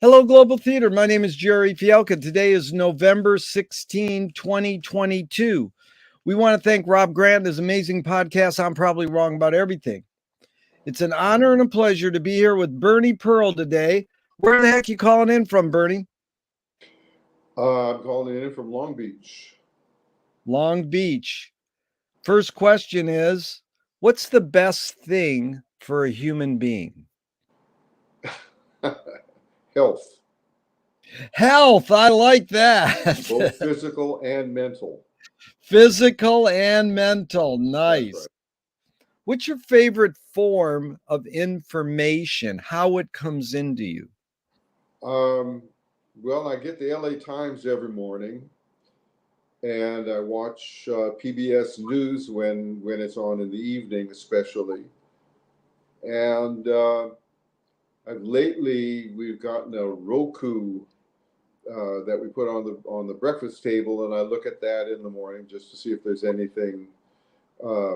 Hello, Global Theater. My name is Jerry Fielka. Today is November 16, 2022. We want to thank Rob Grant and his amazing podcast, I'm Probably Wrong About Everything. It's an honor and a pleasure to be here with Bernie Pearl today. Where the heck you calling in from, Bernie? I'm calling in from Long Beach. Long Beach. First question is, what's the best thing for a human being? Health, Health. I like that. both physical and mental. Physical and mental. That's Nice. right. What's your favorite form of information? How it comes into you? Um, well, I get the LA Times every morning, and I watch PBS News when it's on in the evening, especially. And we've gotten a Roku that we put on the breakfast table, and I look at that in the morning just to see if there's anything uh,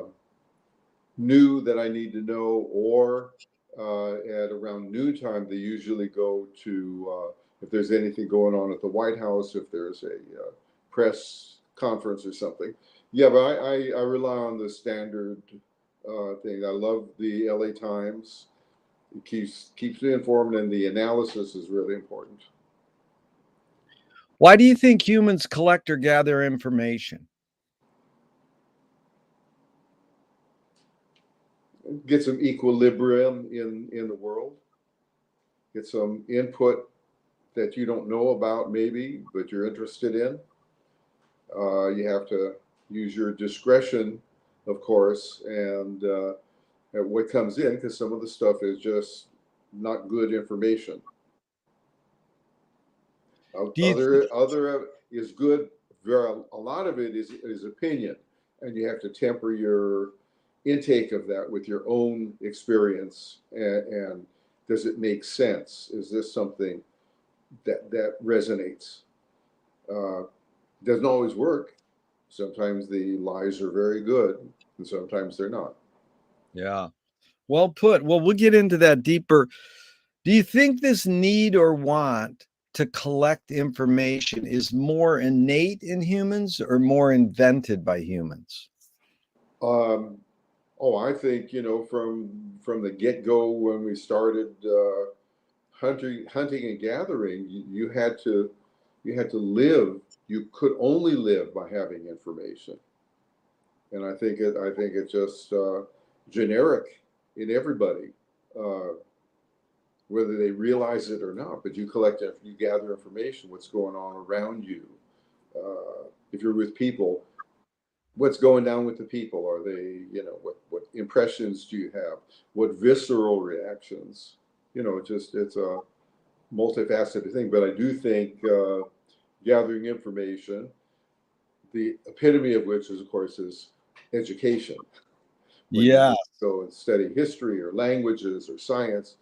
new that I need to know, or at around noontime, they usually go to, if there's anything going on at the White House, if there's a press conference or something. Yeah, but I rely on the standard thing. I love the LA Times. It keeps me informed, and the analysis is really important. Why do you think humans collect or gather information? Get some equilibrium in the world. Get some input that you don't know about, maybe, but you're interested in. You have to use your discretion, of course, and at what comes in, because some of the stuff is just not good information. Do you Other is good. A lot of it is opinion, and you have to temper your intake of that with your own experience. And does it make sense? Is this something that resonates? Uh, doesn't always work. Sometimes the lies are very good, and sometimes they're not. Yeah. Well put. Well, we'll get into that deeper. Do you think this need or want to collect information is more innate in humans or more invented by humans? Um, oh, I think from the get go when we started hunting and gathering, you had to live. You could only live by having information, and I think it's just generic in everybody. Uh, Whether they realize it or not, but you gather information, what's going on around you. If you're with people, what's going down with the people? Are they, what impressions do you have? What visceral reactions? It's a multifaceted thing. But I do think gathering information, the epitome of which is, of course, is education. When you Yeah. go and study history or languages or science,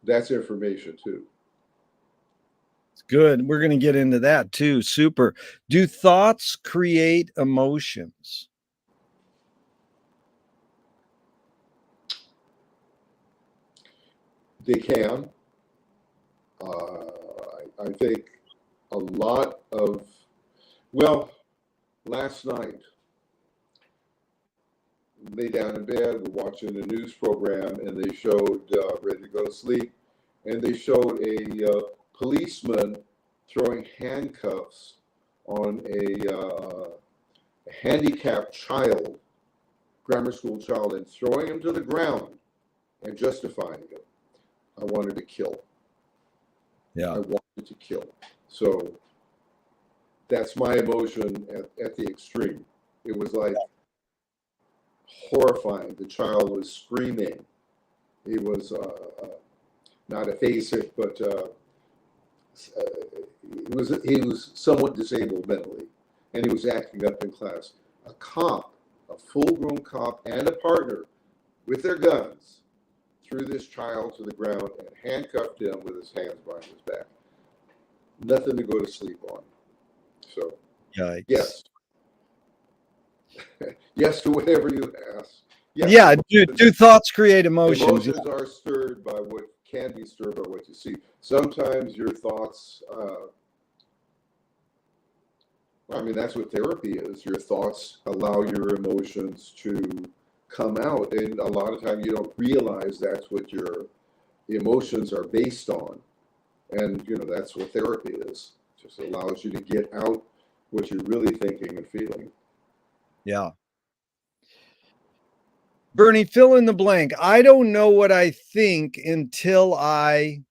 that's information too. Good. We're going to get into that too. Super. Do thoughts create emotions? They can. I think a lot of, well, last night, lay down in bed, we're watching a news program, and they showed, ready to go to sleep, and they showed a policeman throwing handcuffs on a handicapped child, grammar school child, and throwing him to the ground and justifying it. I wanted to kill. Yeah. I wanted to kill. So that's my emotion at the extreme. It was like horrifying. The child was screaming. He was not aphasic, but he was somewhat disabled mentally, and he was acting up in class. A cop, a full-grown cop, and a partner with their guns threw this child to the ground and handcuffed him with his hands behind his back. Nothing to go to sleep on. So, Yikes. yes. Yes to whatever you ask. Yeah, do thoughts create emotions? Emotions are stirred by what can be stirred by what you see. Sometimes your thoughts, I mean, that's what therapy is. Your thoughts allow your emotions to come out. And a lot of times you don't realize that's what your emotions are based on. And, that's what therapy is. It just allows you to get out what you're really thinking and feeling. Yeah. Bernie, fill in the blank. I don't know what I think until I'd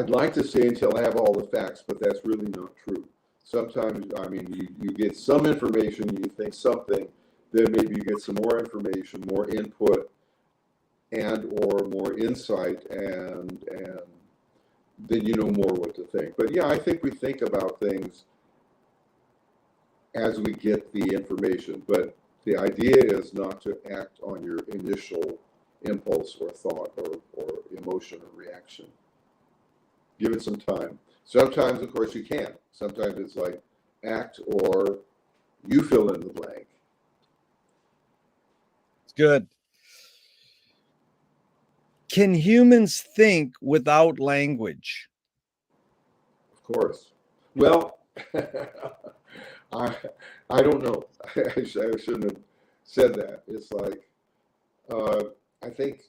like to say until I have all the facts, but that's really not true. Sometimes, I mean, you get some information, you think something, then maybe you get some more information, more input, and or more insight, and then you know more what to think. But yeah, I think we think about things as we get the information, but the idea is not to act on your initial impulse or thought or emotion or reaction. Give it some time. Sometimes, of course, you can't. Sometimes it's like act or you fill in the blank. It's good. Can humans think without language? Of course. Well, I I don't know. I shouldn't have said that. It's like I think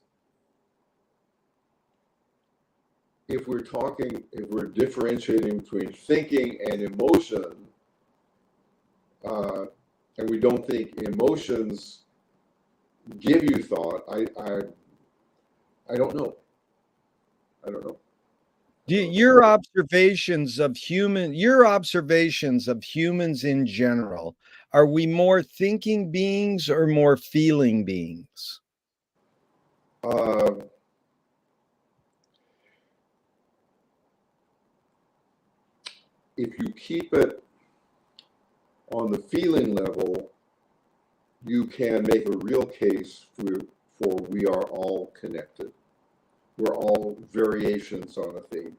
if we're differentiating between thinking and emotion, uh, and we don't think emotions give you thought, I don't know. I don't know. Your observations of humans in general, are we more thinking beings or more feeling beings? Uh, if you keep it on the feeling level, you can make a real case for we are all connected. We're all variations on a theme.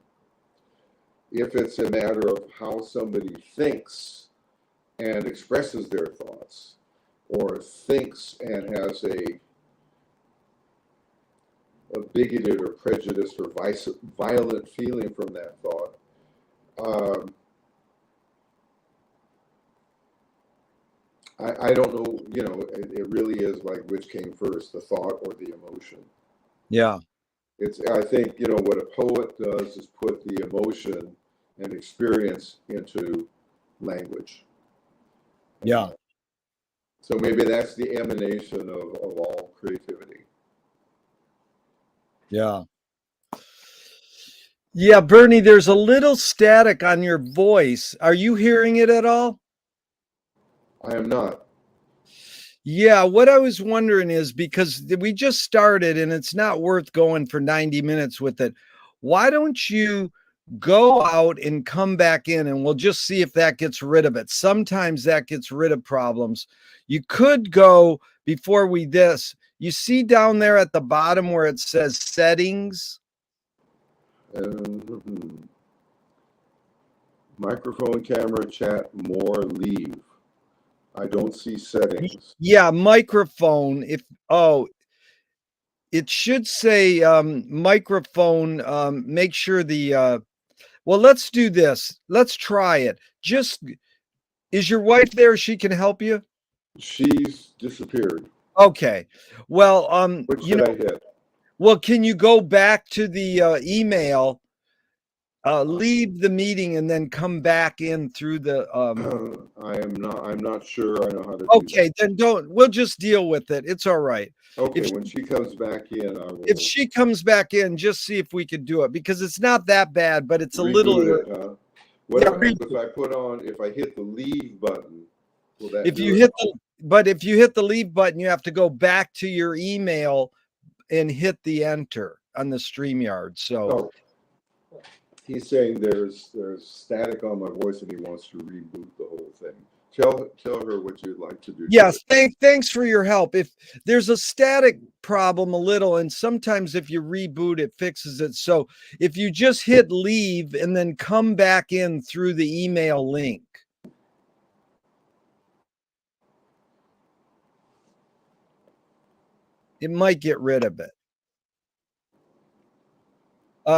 If it's a matter of how somebody thinks and expresses their thoughts, or thinks and has a bigoted or prejudiced or violent feeling from that thought, I don't know, it really is like which came first, the thought or the emotion. Yeah. I think, what a poet does is put the emotion and experience into language. Yeah. So maybe that's the emanation of all creativity. Yeah. Yeah, Bernie, there's a little static on your voice. Are you hearing it at all? I am not. Yeah, what I was wondering is because we just started and it's not worth going for 90 minutes with it. Why don't you go out and come back in and we'll just see if that gets rid of it. Sometimes that gets rid of problems. You could go before we this. You see down there at the bottom where it says settings? Microphone, camera, chat, more, leave. I don't see settings. Yeah, microphone. It should say microphone. Make sure well, let's do this. Let's try it. Is your wife there? She can help you. She's disappeared. Okay. Well, What should I hit? well, can you go back to the email, leave the meeting, and then come back in through the I'm not sure I know how to do okay, then we'll just deal with it. It's all right. Okay, when she comes back in, I will. If she comes back in, just see if we could do it because it's not that bad, but it's a little. It, huh? What happens if I hit the leave button? Will that if you hit the leave button, you have to go back to your email and hit the enter on the StreamYard. So he's saying there's static on my voice and he wants to reboot the whole thing. Tell her what you'd like to do. Yes, thanks for your help. If there's a static problem a little, and sometimes if you reboot, it fixes it. So if you just hit leave and then come back in through the email link, it might get rid of it.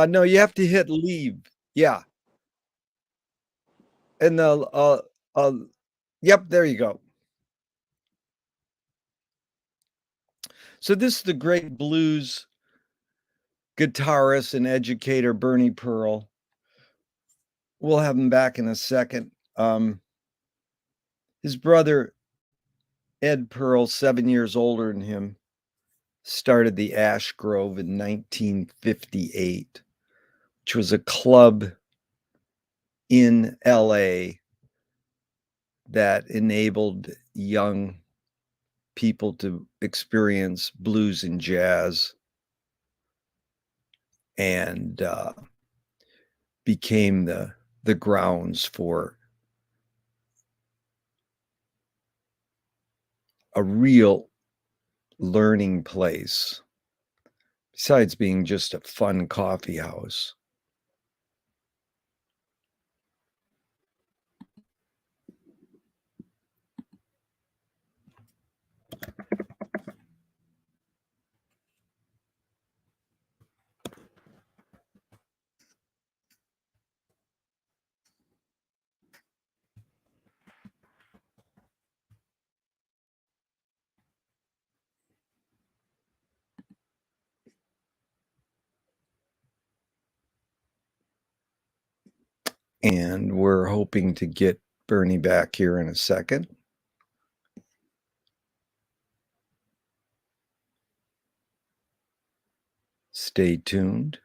No, you have to hit leave. Yeah. And yep, there you go. So this is the great blues guitarist and educator, Bernie Pearl. We'll have him back in a second. His brother, Ed Pearl, 7 years older than him, started the Ash Grove in 1958, which was a club in LA that enabled young people to experience blues and jazz, and became the grounds for a real learning place, besides being just a fun coffee house. And we're hoping to get Bernie back here in a second. Stay tuned.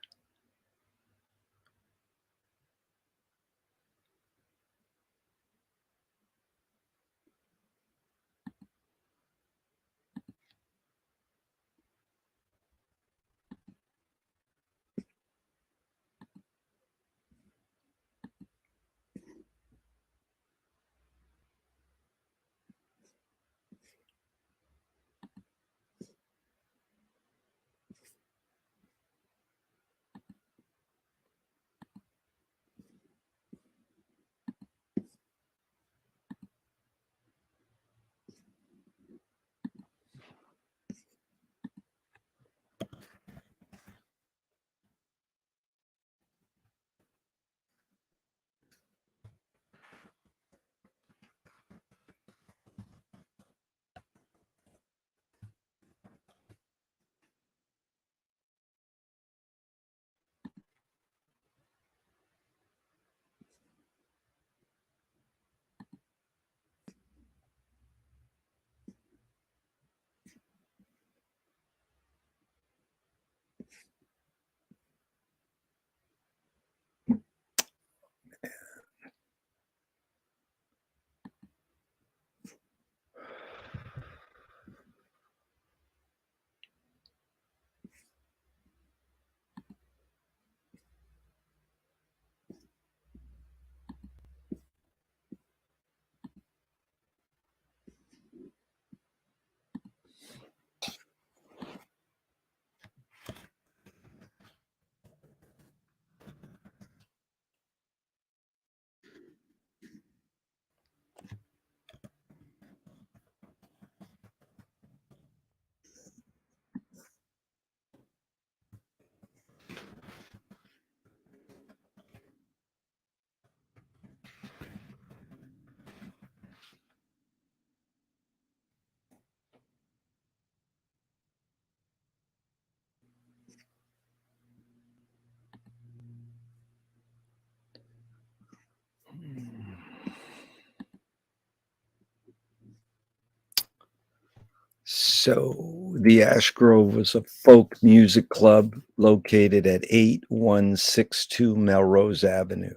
So the Ash Grove was a folk music club located at 8162 Melrose Avenue.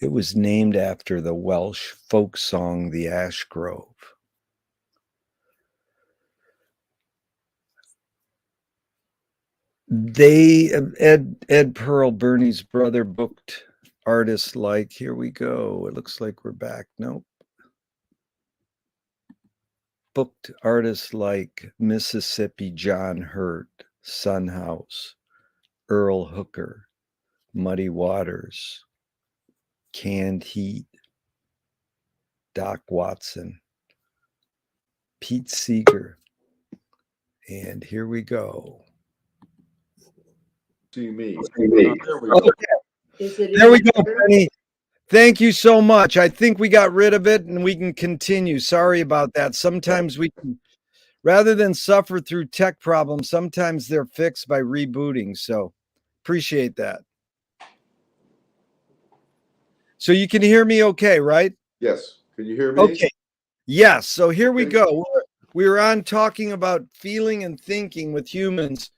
It was named after the Welsh folk song, The Ash Grove. Ed Pearl, Bernie's brother, booked artists like, here we go. It looks like we're back. Nope. booked artists like Mississippi John Hurt, Son House, Earl Hooker, Muddy Waters, Canned Heat, Doc Watson, Pete Seeger. And here we go. See me. There There we go. There we go, Penny. Thank you so much. I think we got rid of it and we can continue. Sorry about that. Sometimes we can, rather than suffer through tech problems, sometimes they're fixed by rebooting. So appreciate that. So you can hear me okay, right? Yes. Can you hear me? Okay. Yes. So here we go. We were on talking about feeling and thinking with humans.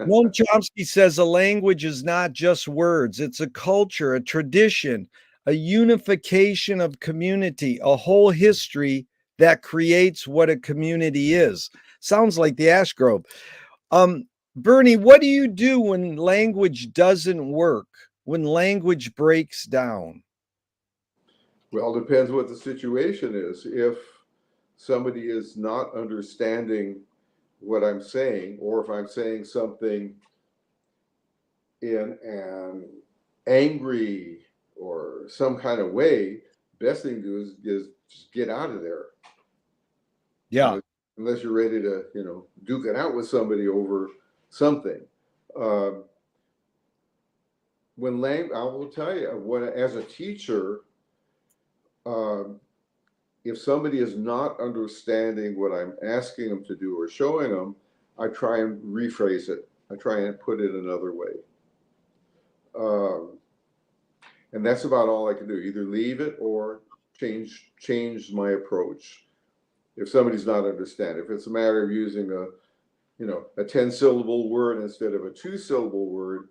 Noam Chomsky says a language is not just words, it's a culture, a tradition, a unification of community, a whole history that creates what a community is. Sounds like the Ash Grove. Bernie, what do you do when language doesn't work, when language breaks down? Well, it depends what the situation is. If somebody is not understanding what I'm saying, or if I'm saying something in an angry or some kind of way, best thing to do is just get out of there. Yeah. Unless you're ready to, duke it out with somebody over something. I will tell you, as a teacher, if somebody is not understanding what I'm asking them to do or showing them, I try and rephrase it. I try and put it another way. And that's about all I can do. Either leave it or change my approach. If somebody's not understanding, if it's a matter of using a 10-syllable word instead of a 2-syllable word,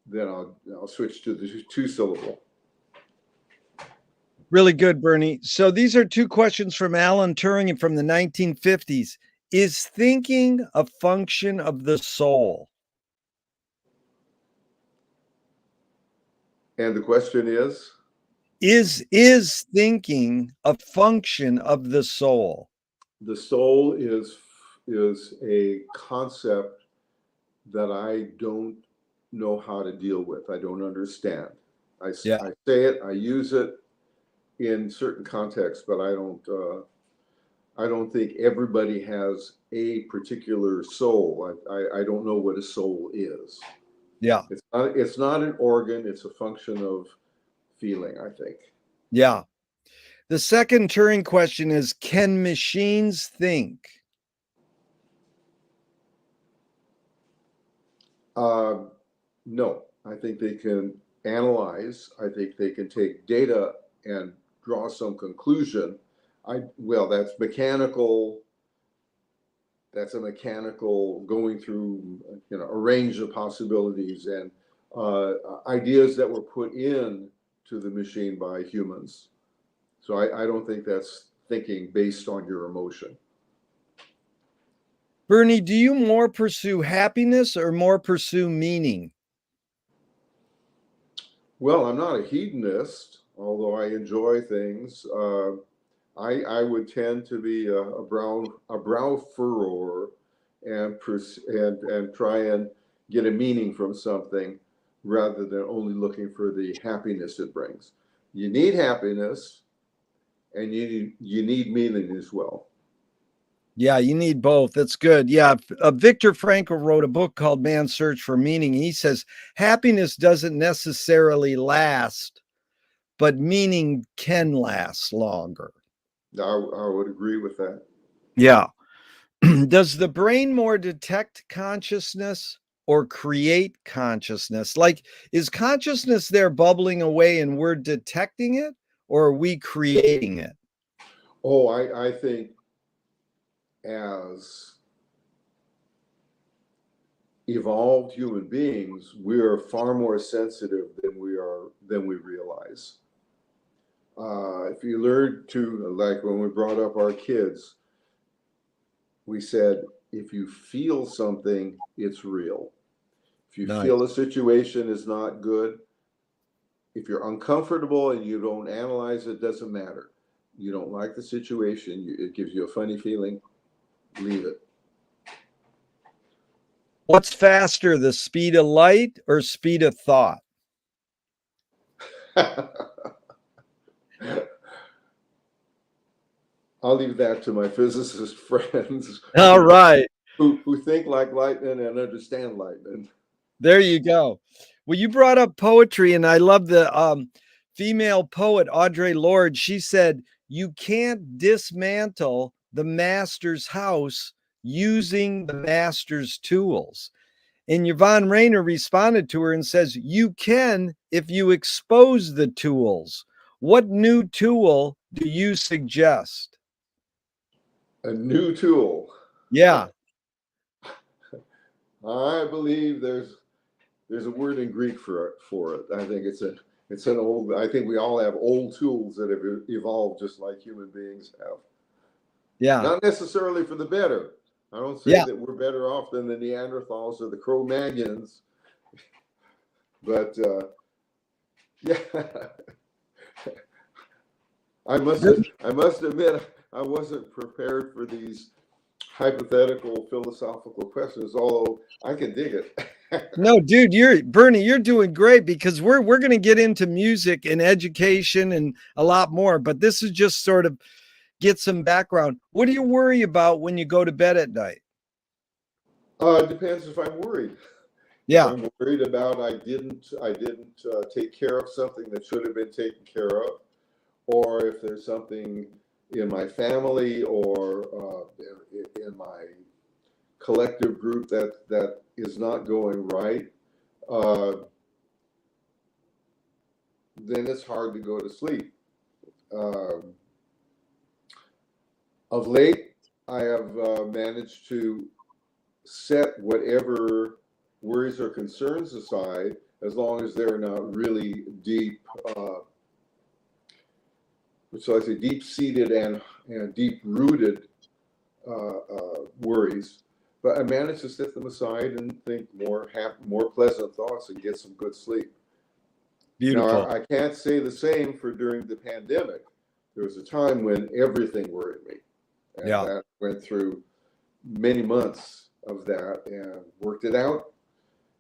then I'll switch to the 2-syllable. Really good, Bernie. So these are two questions from Alan Turing from the 1950s. Is thinking a function of the soul? And the question is? Is thinking a function of the soul? The soul is a concept that I don't know how to deal with. I don't understand. I say it, I use it in certain contexts, but I don't think everybody has a particular soul. I don't know what a soul is. Yeah. It's not an organ, it's a function of feeling, I think. Yeah. The second Turing question is, can machines think? No, I think they can analyze. I think they can take data and draw some conclusion. That's mechanical. That's a mechanical going through, a range of possibilities and ideas that were put in to the machine by humans. So I don't think that's thinking based on your emotion. Bernie, do you more pursue happiness or more pursue meaning? Well, I'm not a hedonist, although I enjoy things. I would tend to be a brow furrower and try and get a meaning from something rather than only looking for the happiness it brings. You need happiness and you need meaning as well. Yeah, you need both. That's good. Yeah. Viktor Frankl wrote a book called Man's Search for Meaning. He says happiness doesn't necessarily last, but meaning can last longer. I would agree with that. Yeah. Does the brain more detect consciousness or create consciousness? Like, is consciousness there bubbling away and we're detecting it, or are we creating it? Oh, I think as evolved human beings, we are far more sensitive than we realize. If you learn to, like when we brought up our kids, we said, if you feel something, it's real. If you feel a situation is not good, if you're uncomfortable and you don't analyze it, doesn't matter. you don't like the situation, it gives you a funny feeling, leave it. What's faster, the speed of light or speed of thought? I'll leave that to my physicist friends All right. who think like lightning and understand lightning. There you go. Well, you brought up poetry, and I love the female poet, Audre Lorde. She said, you can't dismantle the master's house using the master's tools. And Yvonne Rainer responded to her and says, you can if you expose the tools. What new tool do you suggest? A new tool. Yeah. I believe there's a word in Greek for it. I think it's an old. I think we all have old tools that have evolved just like human beings have. Yeah. Not necessarily for the better. I don't say that we're better off than the Neanderthals or the Cro-Magnons, but yeah. I must admit I wasn't prepared for these hypothetical philosophical questions, although I can dig it. No, dude, Bernie, you're doing great, because we're going to get into music and education and a lot more, but this is just sort of get some background. What do you worry about when you go to bed at night? It depends if I'm worried. Yeah. If I'm worried about I didn't take care of something that should have been taken care of, or if there's something in my family or in my collective group that is not going right, then it's hard to go to sleep. Of late, I have managed to set whatever worries or concerns aside, as long as they're not really deep, so I say deep-seated and deep-rooted worries. But I managed to set them aside and think more pleasant thoughts and get some good sleep. Beautiful. Now, I can't say the same for during the pandemic. There was a time when everything worried me, and that went through many months of that and worked it out.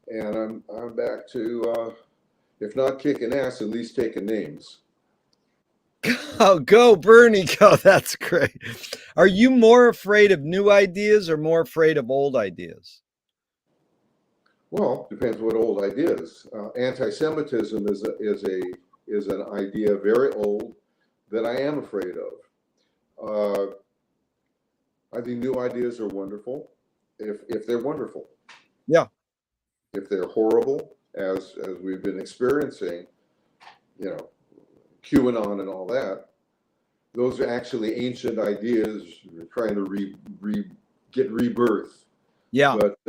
And I'm back to, if not kicking ass, at least taking names. Oh, go Bernie, go. That's great. Are you more afraid of new ideas or more afraid of old ideas? Well, depends what old ideas. Anti-Semitism is an idea very old that I am afraid of. I think new ideas are wonderful if they're wonderful. Yeah. If they're horrible, as we've been experiencing, QAnon and all that, those are actually ancient ideas trying to get rebirth. Yeah. But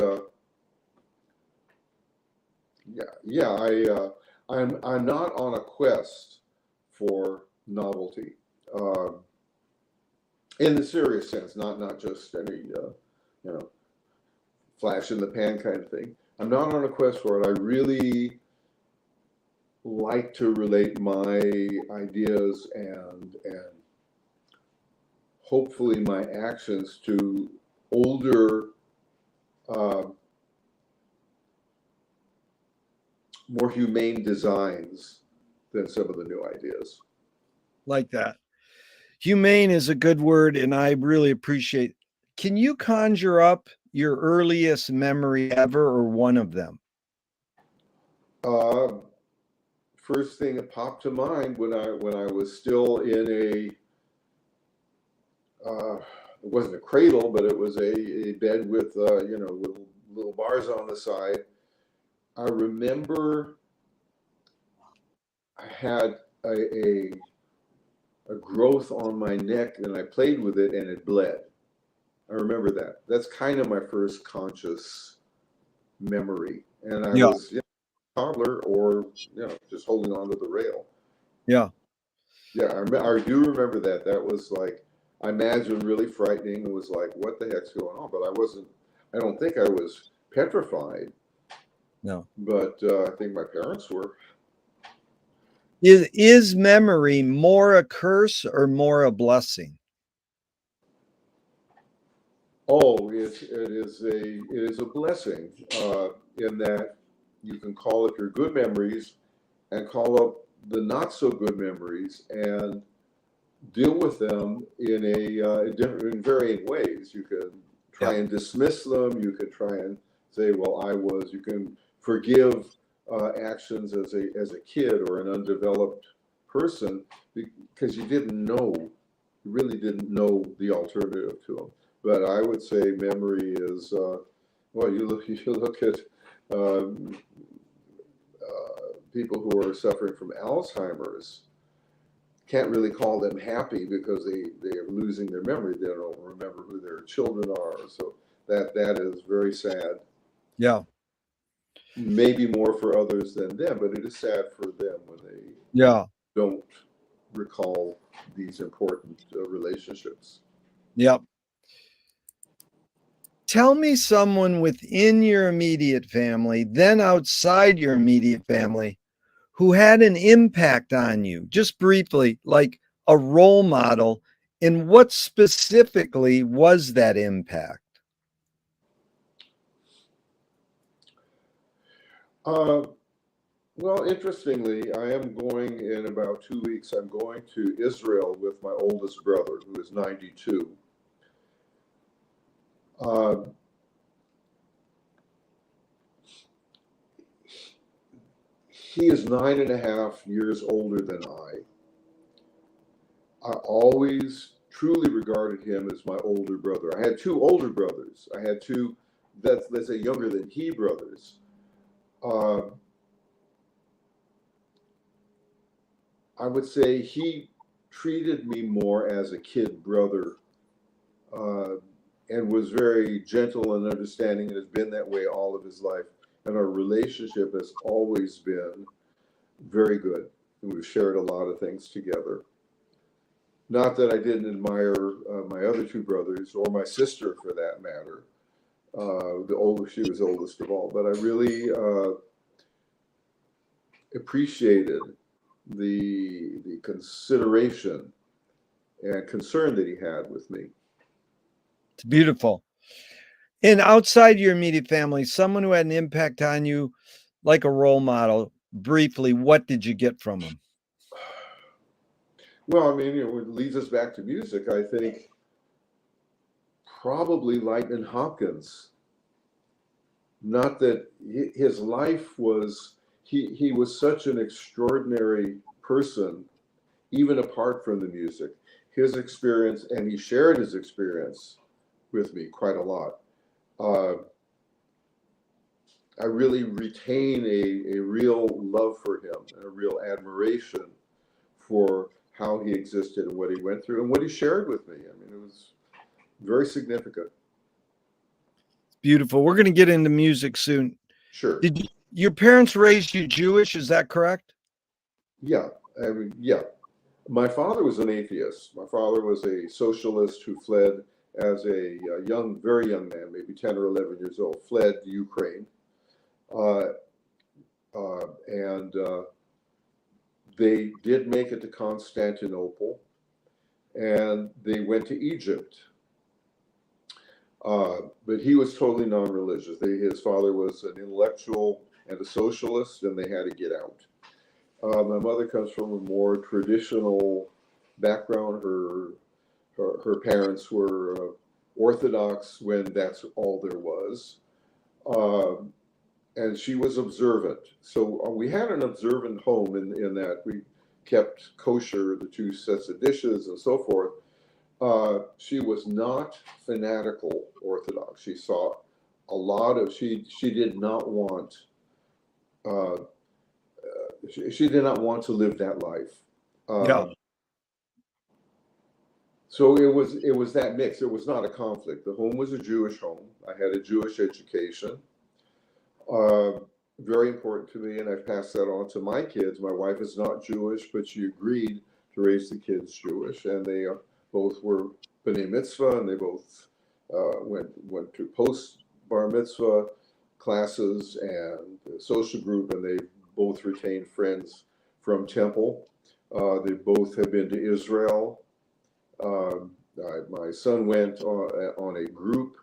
I'm not on a quest for novelty, in the serious sense, not just any flash in the pan kind of thing. I'm not on a quest for it. I really like to relate my ideas and hopefully my actions to older, more humane designs than some of the new ideas. Like that. Humane is a good word, and I really appreciate it. Can you conjure up your earliest memory ever, or one of them? First thing that popped to mind when I was still in it wasn't a cradle, but it was a bed with little bars on the side. I remember I had a growth on my neck, and I played with it, and it bled. I remember that. That's kind of my first conscious memory, and I was toddler or just holding on to the rail. Yeah I do remember that. That was like, I imagine, really frightening. It was like, what the heck's going on? But I don't think I was petrified. No. But I think my parents were. Is memory more a curse or more a blessing? Oh, it is a blessing in that you can call up your good memories and call up the not so good memories and deal with them in in varying ways. You can try Yeah. and dismiss them. You can try and say, "Well, I was." You can forgive actions as a kid or an undeveloped person because you didn't know, you really didn't know the alternative to them. But I would say memory is well. You look at um, people who are suffering from Alzheimer's, can't really call them happy because they are losing their memory. They don't remember who their children are. So that is very sad. Yeah. Maybe more for others than them, but it is sad for them when they Yeah. don't recall these important relationships. Yeah. Tell me someone within your immediate family, then outside your immediate family, who had an impact on you, just briefly, like a role model, and what specifically was that impact? Uh, well, interestingly, I am going in about 2 weeks. I'm going to Israel with my oldest brother, who is 92. Uh, he is 9.5 years older than I always truly regarded him as my older brother. I had two older brothers. I had two, let's say, younger than he brothers. Uh, I would say he treated me more as a kid brother uh, and was very gentle and understanding and has been that way all of his life. And our relationship has always been very good. We've shared a lot of things together. Not that I didn't admire my other two brothers or my sister for that matter. She was oldest of all, but I really appreciated the consideration and concern that he had with me. It's beautiful. And outside your immediate family, someone who had an impact on you, like a role model, briefly, what did you get from them? Well, I mean, it leads us back to music. I think probably Lightnin' Hopkins. Not that his life was, he was such an extraordinary person, even apart from the music. His experience, and he shared his experience with me quite a lot. Uh, I really retain a real love for him and a real admiration for how he existed and what he went through and what he shared with me. I mean, it was very significant. Beautiful. We're going to get into music soon. Sure. Did your parents raise you Jewish? Is that correct? Yeah. I mean, yeah. My father was an atheist. My father was a socialist who fled as a young, very young man, maybe 10 or 11 years old, fled Ukraine. Uh, and They did make it to Constantinople and they went to Egypt. But he was totally non religious. His father was an intellectual and a socialist, and they had to get out. My mother comes from a more traditional background. Her parents were Orthodox when that's all there was. Um, and she was observant. So we had an observant home in that we kept kosher, the two sets of dishes and so forth. She was not fanatical Orthodox. She saw a lot of, she did not want, uh, she did not want to live that life. Yeah. So it was that mix. It was not a conflict. The home was a Jewish home. I had a Jewish education. Uh, Very important to me, and I've passed that on to my kids. My wife is not Jewish, but she agreed to raise the kids Jewish, and they both were b'nai mitzvah, and they both went to post bar mitzvah classes and social group, and they both retained friends from Temple. They both have been to Israel. My son went on a group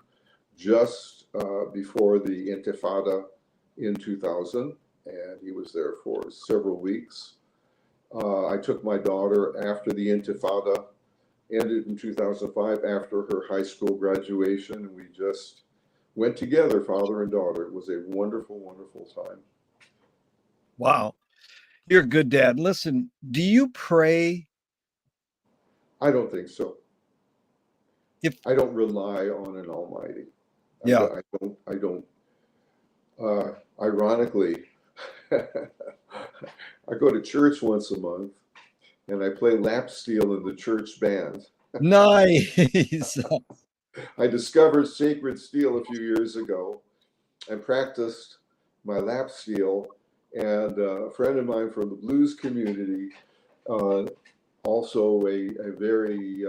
just before the Intifada in 2000, and he was there for several weeks. I took my daughter after the Intifada ended in 2005, after her high school graduation, and we just went together, father and daughter. It was a wonderful, wonderful time. Wow. You're a good dad. Listen, do you pray? I don't think so. If I don't rely on an almighty. Yeah. I don't. Ironically, I go to church once a month, and I play lap steel in the church band. Nice. I discovered sacred steel a few years ago and practiced my lap steel. And a friend of mine from the blues community, also a very,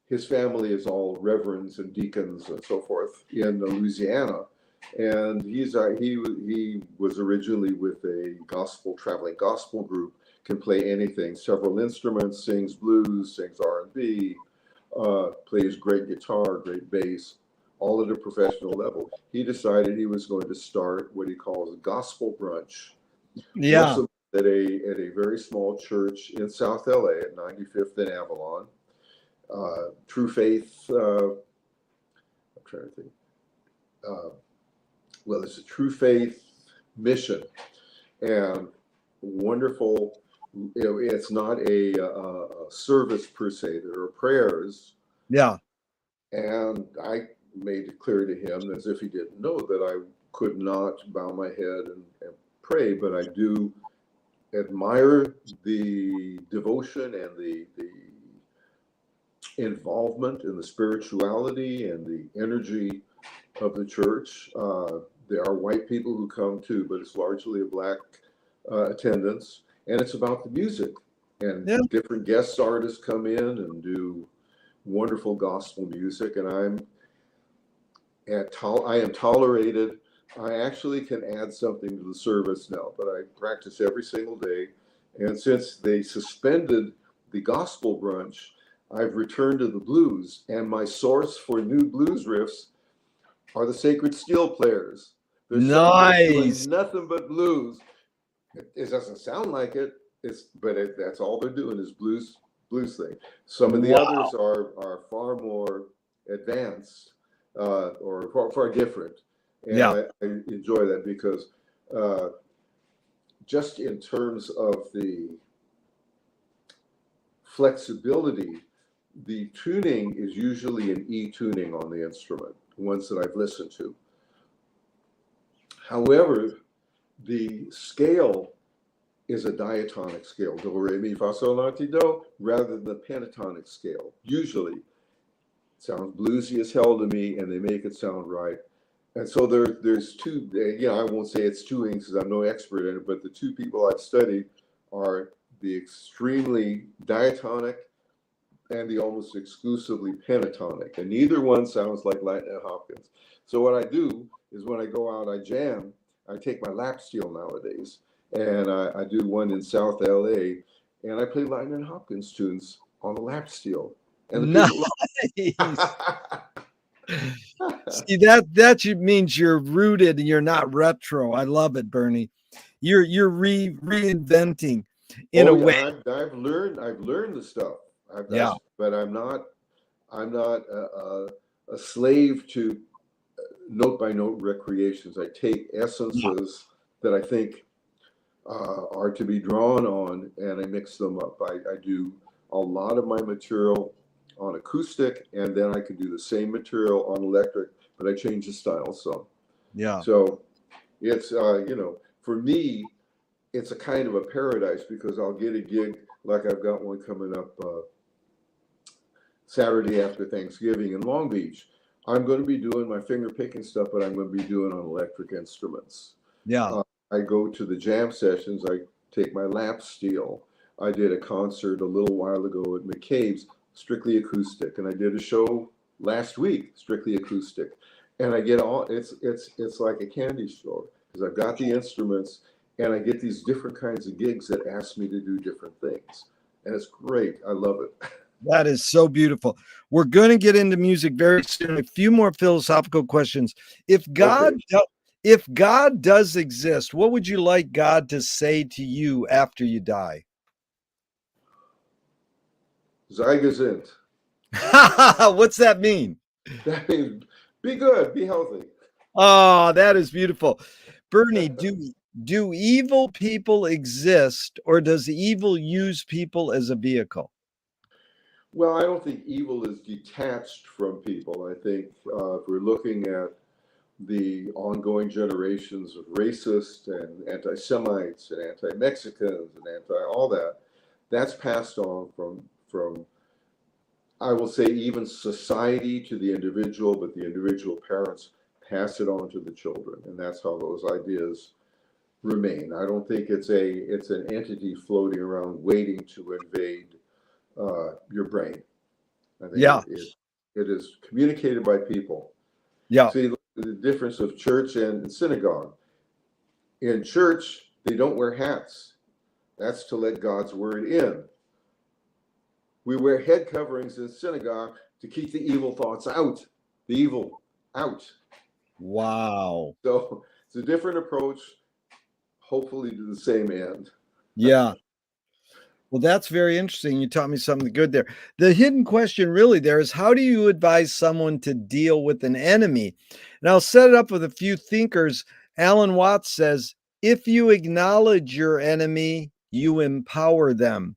his family is all reverends and deacons and so forth in Louisiana. And he was originally with a traveling gospel group, can play anything, several instruments, sings blues, sings R&B, plays great guitar, great bass, all at a professional level. He decided he was going to start what he calls a gospel brunch. Yeah. Once at a very small church in South LA at 95th and Avalon. True Faith, I'm trying to think. Well, it's a True Faith mission, and wonderful. It's not a service per se. There are prayers. Yeah. And I made it clear to him, as if he didn't know, that I could not bow my head and pray, but I do admire the devotion and the involvement in the spirituality and the energy of the church. There are white people who come too, but it's largely a black attendance, and it's about the music. And different guest artists come in and do wonderful gospel music, and I am tolerated. I actually can add something to the service now, but I practice every single day. And since they suspended the gospel brunch, I've returned to the blues, and my source for new blues riffs are the Sacred Steel players. They're doing nothing but blues. It doesn't sound like it, but that's all they're doing is blues thing. Some of the others are far more advanced or far different, and I enjoy that because just in terms of the flexibility, the tuning is usually an E tuning on the instrument, ones that I've listened to. However, the scale is a diatonic scale, do, re, mi, fa, sol, la, ti, do, rather than the pentatonic scale. Usually, it sounds bluesy as hell to me, and they make it sound right. And so there's two, I won't say it's two because I'm no expert in it, but the two people I've studied are the extremely diatonic and the almost exclusively pentatonic. And neither one sounds like Lightning Hopkins. So what I do is when I go out, I jam, I take my lap steel nowadays, and I do one in South LA, and I play Lightning Hopkins tunes on the lap steel. And the people See, that means you're rooted and you're not retro. I love it, Bernie. You're reinventing in a way. I've learned the stuff. But I'm not a slave to note by note recreations. I take essences that I think are to be drawn on, and I mix them up. I do a lot of my material on acoustic, and then I can do the same material on electric, but I change the style some. So it's for me, it's a kind of a paradise because I'll get a gig like I've got one coming up Saturday after Thanksgiving in Long Beach. I'm going to be doing my finger picking stuff, but I'm going to be doing on electric instruments. I go to the jam sessions. I take my lap steel. I did a concert a little while ago at McCabe's, strictly acoustic, and I did a show last week, strictly acoustic. And I get all it's like a candy store because I've got the instruments, and I get these different kinds of gigs that ask me to do different things. And it's great. I love it. That is so beautiful. We're going to get into music very soon. A few more philosophical questions. If God, Okay. if God does exist, what would you like God to say to you after you die? Sei gesund. What's that mean? That means be good, be healthy. Oh, that is beautiful. Bernie, do evil people exist, or does evil use people as a vehicle? Well, I don't think evil is detached from people. I think if we're looking at the ongoing generations of racists and anti-Semites and anti-Mexicans and anti-all that, that's passed on from I will say even society to the individual, but the individual parents pass it on to the children, and that's how those ideas remain. I don't think it's an entity floating around waiting to invade your brain. I think Yeah, it is communicated by people. yeah. See the difference of church and synagogue. In church, they don't wear hats. That's to let God's word in. We wear head coverings in synagogue to keep the evil thoughts out, the evil out. Wow. So it's a different approach, hopefully to the same end. Yeah. Well, that's very interesting. You taught me something good there. The hidden question really there is, how do you advise someone to deal with an enemy? And I'll set it up with a few thinkers. Alan Watts says, if you acknowledge your enemy, you empower them.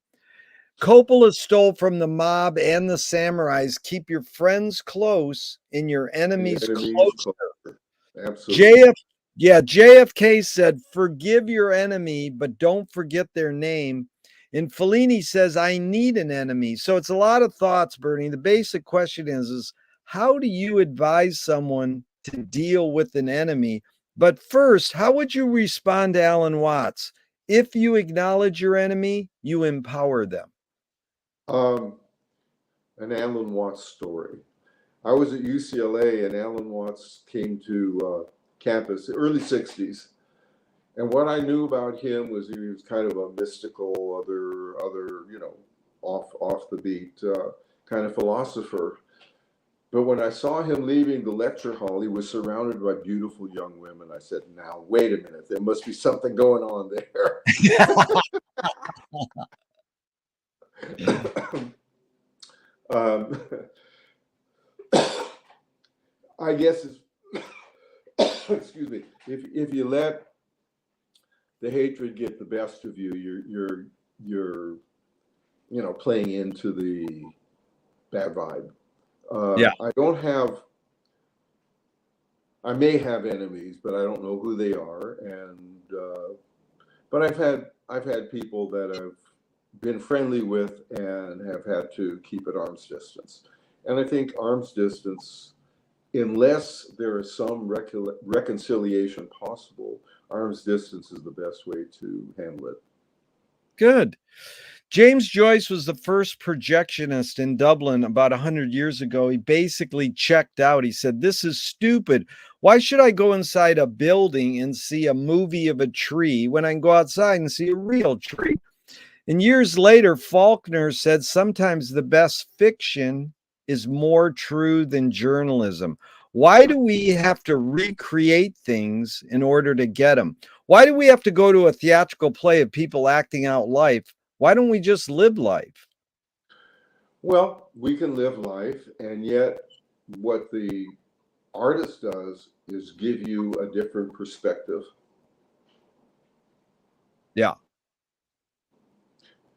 Coppola stole from the mob and the samurais. Keep your friends close and your And the enemies enemy is close. closer. Absolutely. JF, yeah, JFK said, "Forgive your enemy, but don't forget their name." And Fellini says, "I need an enemy." So it's a lot of thoughts, Bernie. The basic question is how do you advise someone to deal with an enemy? But first, how would you respond to Alan Watts? If you acknowledge your enemy, you empower them. Um, an Alan Watts story. I was at UCLA and Alan Watts came to campus, early 60s. And what I knew about him was he was kind of a mystical, off the beat kind of philosopher. But when I saw him leaving the lecture hall, he was surrounded by beautiful young women. I said, now, wait a minute, there must be something going on there. um, I guess it's, excuse me, if you let the hatred get the best of you, you're playing into the bad vibe. Yeah. I may have enemies, but I don't know who they are. And but I've had people that I've been friendly with and have had to keep at arm's distance. And I think arm's distance, unless there is some reconciliation possible, arm's distance is the best way to handle it. Good. James Joyce was the first projectionist in Dublin about 100 years ago. He basically checked out. He said, "This is stupid. Why should I go inside a building and see a movie of a tree when I can go outside and see a real tree?" And years later, Faulkner said, "Sometimes the best fiction is more true than journalism." Why do we have to recreate things in order to get them? Why do we have to go to a theatrical play of people acting out life? Why don't we just live life? Well, we can live life, and yet what the artist does is give you a different perspective. Yeah.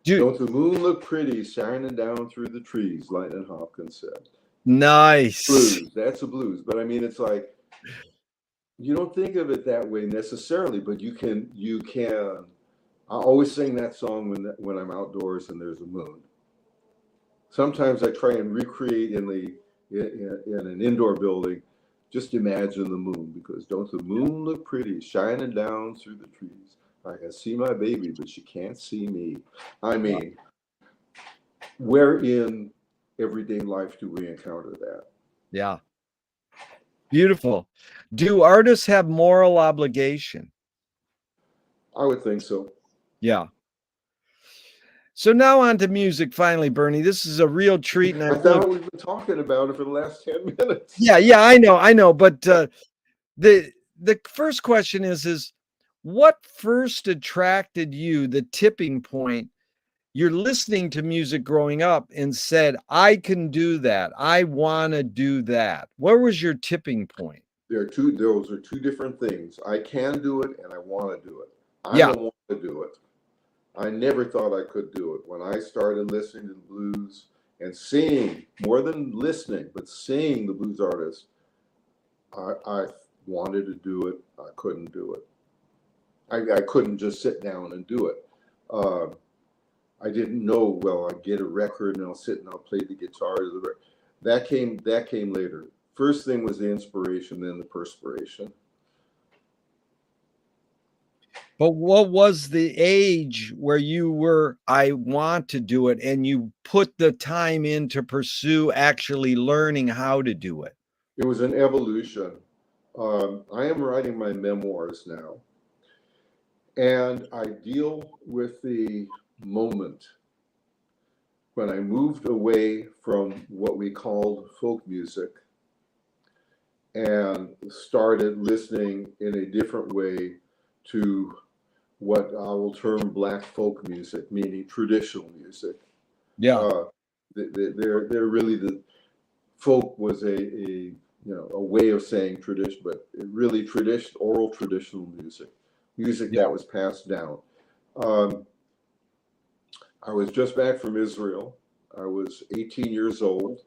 Don't the moon look pretty shining down through the trees, Lightning Hopkins said. Nice. Blues, that's a blues. But I mean, it's like, you don't think of it that way necessarily, but you can, I always sing that song when I'm outdoors and there's a moon. Sometimes I try and recreate in an indoor building, just imagine the moon, because don't the moon look pretty shining down through the trees? I can see my baby, but she can't see me. I mean, where in everyday life do we encounter that? Yeah. Beautiful. Do artists have moral obligation? I would think so. Yeah. So now on to music finally, Bernie. This is a real treat. And I I really, thought we've been talking about it for the last 10 minutes. yeah, I know. But the first question is what first attracted you, the tipping point? You're listening to music growing up and said, I can do that. I want to do that. Where was your tipping point? Those are two different things. I can do it and I want to do it. I'm Yeah. a want to do it. I never thought I could do it. When I started listening to the blues and seeing, more than listening, but seeing the blues artists, I wanted to do it. I couldn't do it. I couldn't just sit down and do it. Uh, I didn't know, well, I get a record and I'll sit and I'll play the guitar to the record. That came later. First thing was the inspiration, then the perspiration. But what was the age where you were, I want to do it, and you put the time in to pursue actually learning how to do it? It was an evolution. I am writing my memoirs now, and I deal with the moment when I moved away from what we called folk music and started listening in a different way to what I will term black folk music, meaning traditional music. Yeah. Uh, they're really the folk was a way of saying tradition, but really oral traditional music Yeah. that was passed down. Um, I was just back from Israel. I was 18 years old,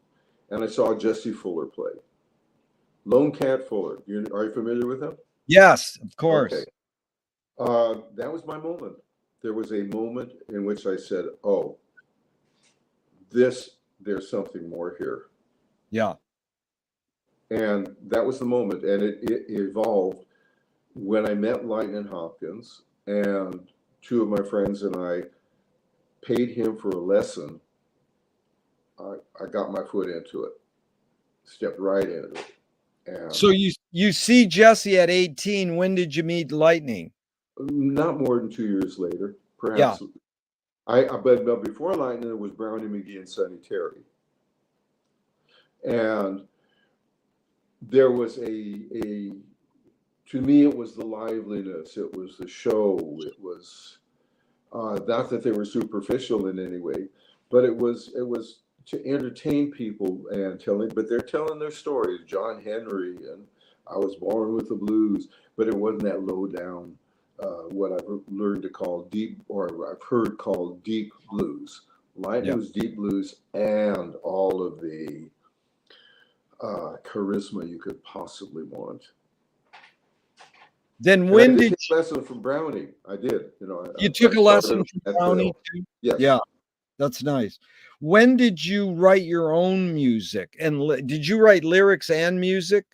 and I saw Jesse Fuller play. Lone Cat Fuller. Are you familiar with him? Yes, of Okay. course. That was my moment. There was a moment in which I said, "Oh, there's something more here." Yeah. And that was the moment. And it evolved when I met Lightnin' Hopkins, and two of my friends and I paid him for a lesson. I got my foot into it, stepped right into it. And So you see Jesse at 18. When did you meet Lightning? not more than 2 years later, Yeah. perhaps. But before Lightning, it was Brownie McGee and Sonny Terry. And there was to me, it was the liveliness, it was the show, it was not that they were superficial in any way, but it was to entertain people and but they're telling their stories. John Henry and I Was Born with the Blues, but it wasn't that low down, what I've learned to call deep, or I've heard called deep blues. Lightning Yeah. was deep blues and all of the charisma you could possibly want. Then And I when did did take a lesson from Brownie. I did. you I took a started lesson from at Brownie the too? yes. Yeah, that's nice. When did you write your own music? And did you write lyrics and music?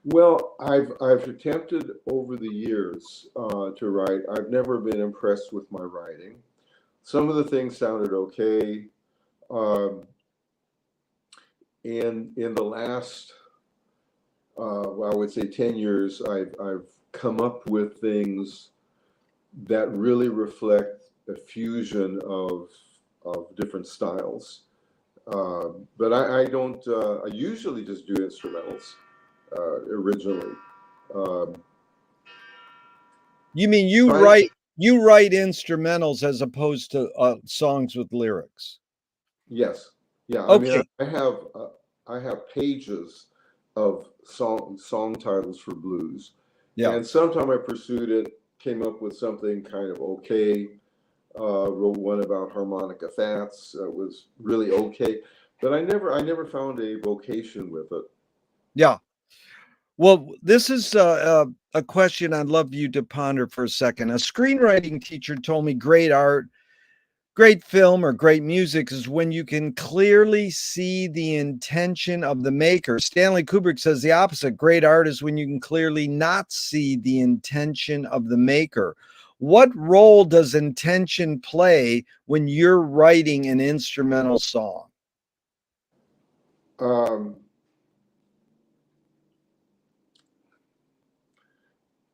Well, I've attempted over the years to write. I've never been impressed with my writing. Some of the things sounded okay. Um, in the last, well, I would say 10 years, I've come up with things that really reflect a fusion of different styles. But I don't. I usually just do instrumentals originally. Um, You mean trying you write instrumentals as opposed to songs with lyrics? Yes. Yeah. I mean, Okay. I have pages of song titles for blues, Yeah. and sometime I pursued it, came up with something kind of okay. Wrote one about harmonica fats. Was really okay, but I never found a vocation with it. Yeah. Well, this is a question I'd love you to ponder for a second. A screenwriting teacher told me great art, great film, or great music is when you can clearly see the intention of the maker. Stanley Kubrick says the opposite. Great art is when you can clearly not see the intention of the maker. What role does intention play when you're writing an instrumental song? Um,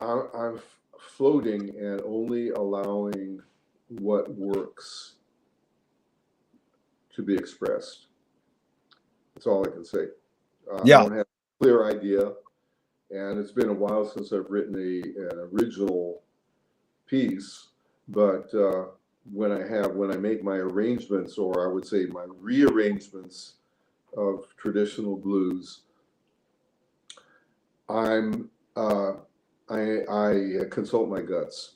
I'm floating and only allowing what works to be expressed. That's all I can say. I Yeah. don't have a clear idea, and it's been a while since I've written an original piece, but when I make my arrangements, or I would say my rearrangements of traditional blues, I consult my guts.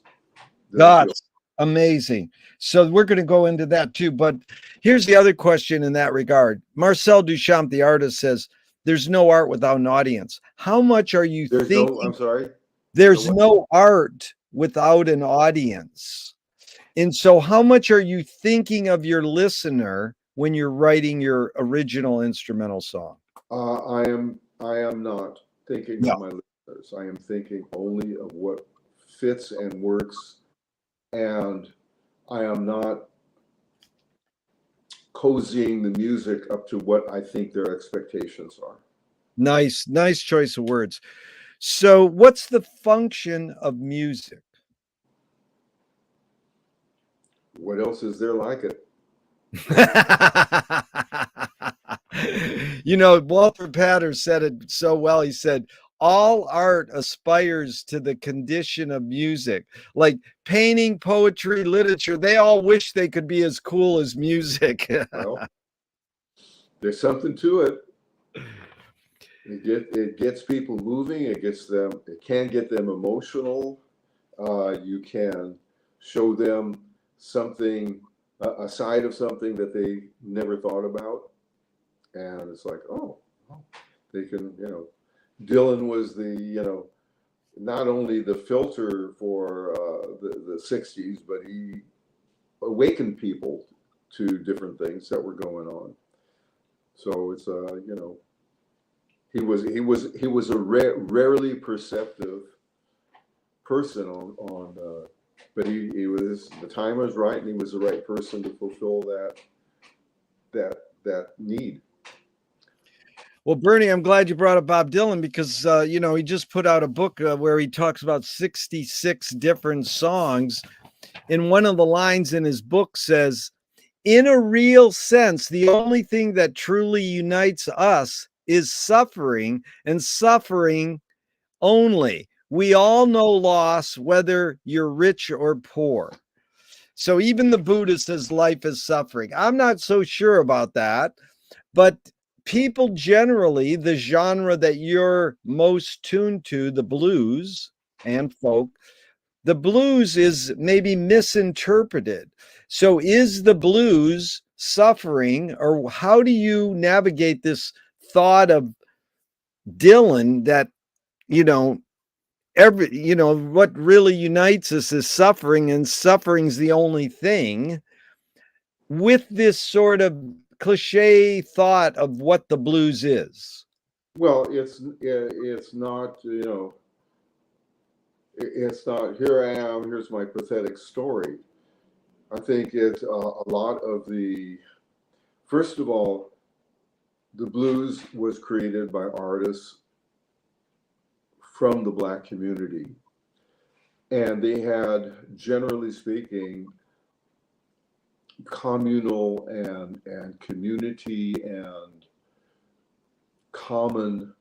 That's amazing. So we're going to go into that too. But here's the other question in that regard. Marcel Duchamp, the artist, says there's no art without an audience. How much are you There's thinking? no, I'm sorry. There's no art without an audience. And so how much are you thinking of your listener when you're writing your original instrumental song? I am not thinking No. of my listeners. I am thinking only of what fits and works, and I am not cozying the music up to what I think their expectations are. Nice choice of words. So what's the function of music? What else is there like it? You know, Walter Pater said it so well. He said, all art aspires to the condition of music. Like painting, poetry, literature, they all wish they could be as cool as music. Well, there's something to it. It gets people moving. It can get them emotional. You can show them something, a side of something that they never thought about. And it's like, oh, they can, Dylan was not only the filter for the 60s, but he awakened people to different things that were going on. So it's, he was a rarely perceptive person but he was, the time was right, and he was the right person to fulfill that need. Well, Bernie, I'm glad you brought up Bob Dylan because, he just put out a book where he talks about 66 different songs. And one of the lines in his book says, in a real sense, the only thing that truly unites us is suffering, and suffering only. We all know loss, whether you're rich or poor. So even the Buddhist says life is suffering. I'm not so sure about that, but people generally, the genre that you're most tuned to, the blues and folk, the blues is maybe misinterpreted. So is the blues suffering, or how do you navigate this thought of Dylan that, what really unites us is suffering, and suffering's the only thing, with this sort of cliche thought of what the blues is? Well, it's not, it's not, here I am, here's my pathetic story. I think it's a lot of first of all, the blues was created by artists from the Black community. And they had, generally speaking, communal and community and common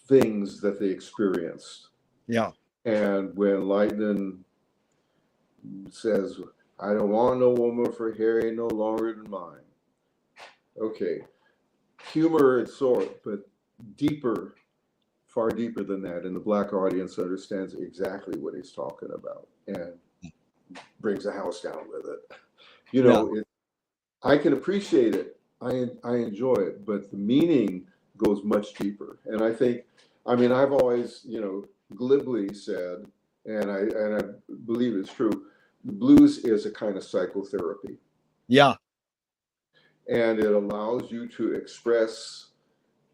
things that they experienced. Yeah. And when Lightning says, I don't want no woman for hair ain't no longer than mine. Okay, humor and sort, but deeper, far deeper than that. And the Black audience understands exactly what he's talking about and brings the house down with it. I can appreciate it. I enjoy it, but the meaning goes much deeper. And I've always, glibly said, and I believe it's true, the blues is a kind of psychotherapy. Yeah. And it allows you to express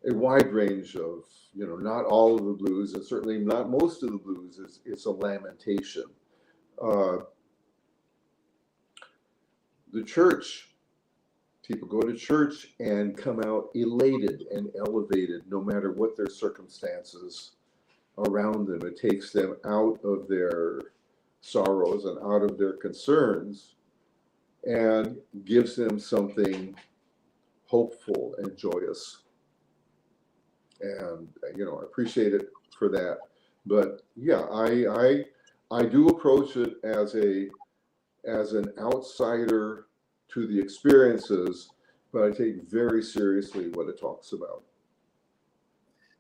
a wide range of, not all of the blues, and certainly not most of the blues. It's a lamentation. The church, people go to church and come out elated and elevated, no matter what their circumstances around them. It takes them out of their sorrows and out of their concerns and gives them something hopeful and joyous. And I appreciate it for that. But yeah, I do approach it as an outsider to the experiences, but I take very seriously what it talks about.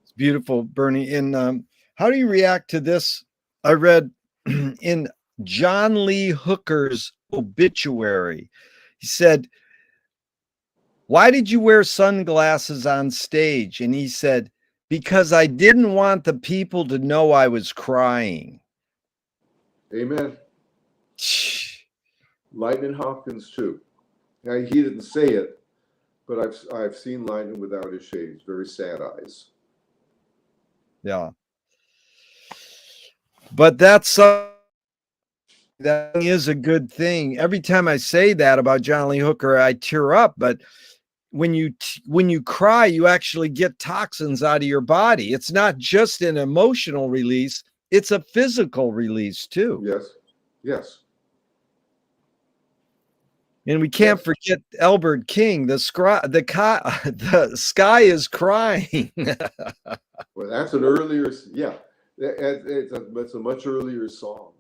It's beautiful, Bernie. And how do you react to this? I read in John Lee Hooker's obituary, he said, "Why did you wear sunglasses on stage?" And he said, "Because I didn't want the people to know I was crying." Amen. Lightning Hopkins too. Now, he didn't say it, but I've seen Lightning without his shades, very sad eyes. Yeah. But that is a good thing. Every time I say that about John Lee Hooker, I tear up. But when you cry, you actually get toxins out of your body. It's not just an emotional release; it's a physical release too. Yes. And we can't forget Albert King. The sky is crying. Well, that's an earlier, yeah. It's a much earlier song.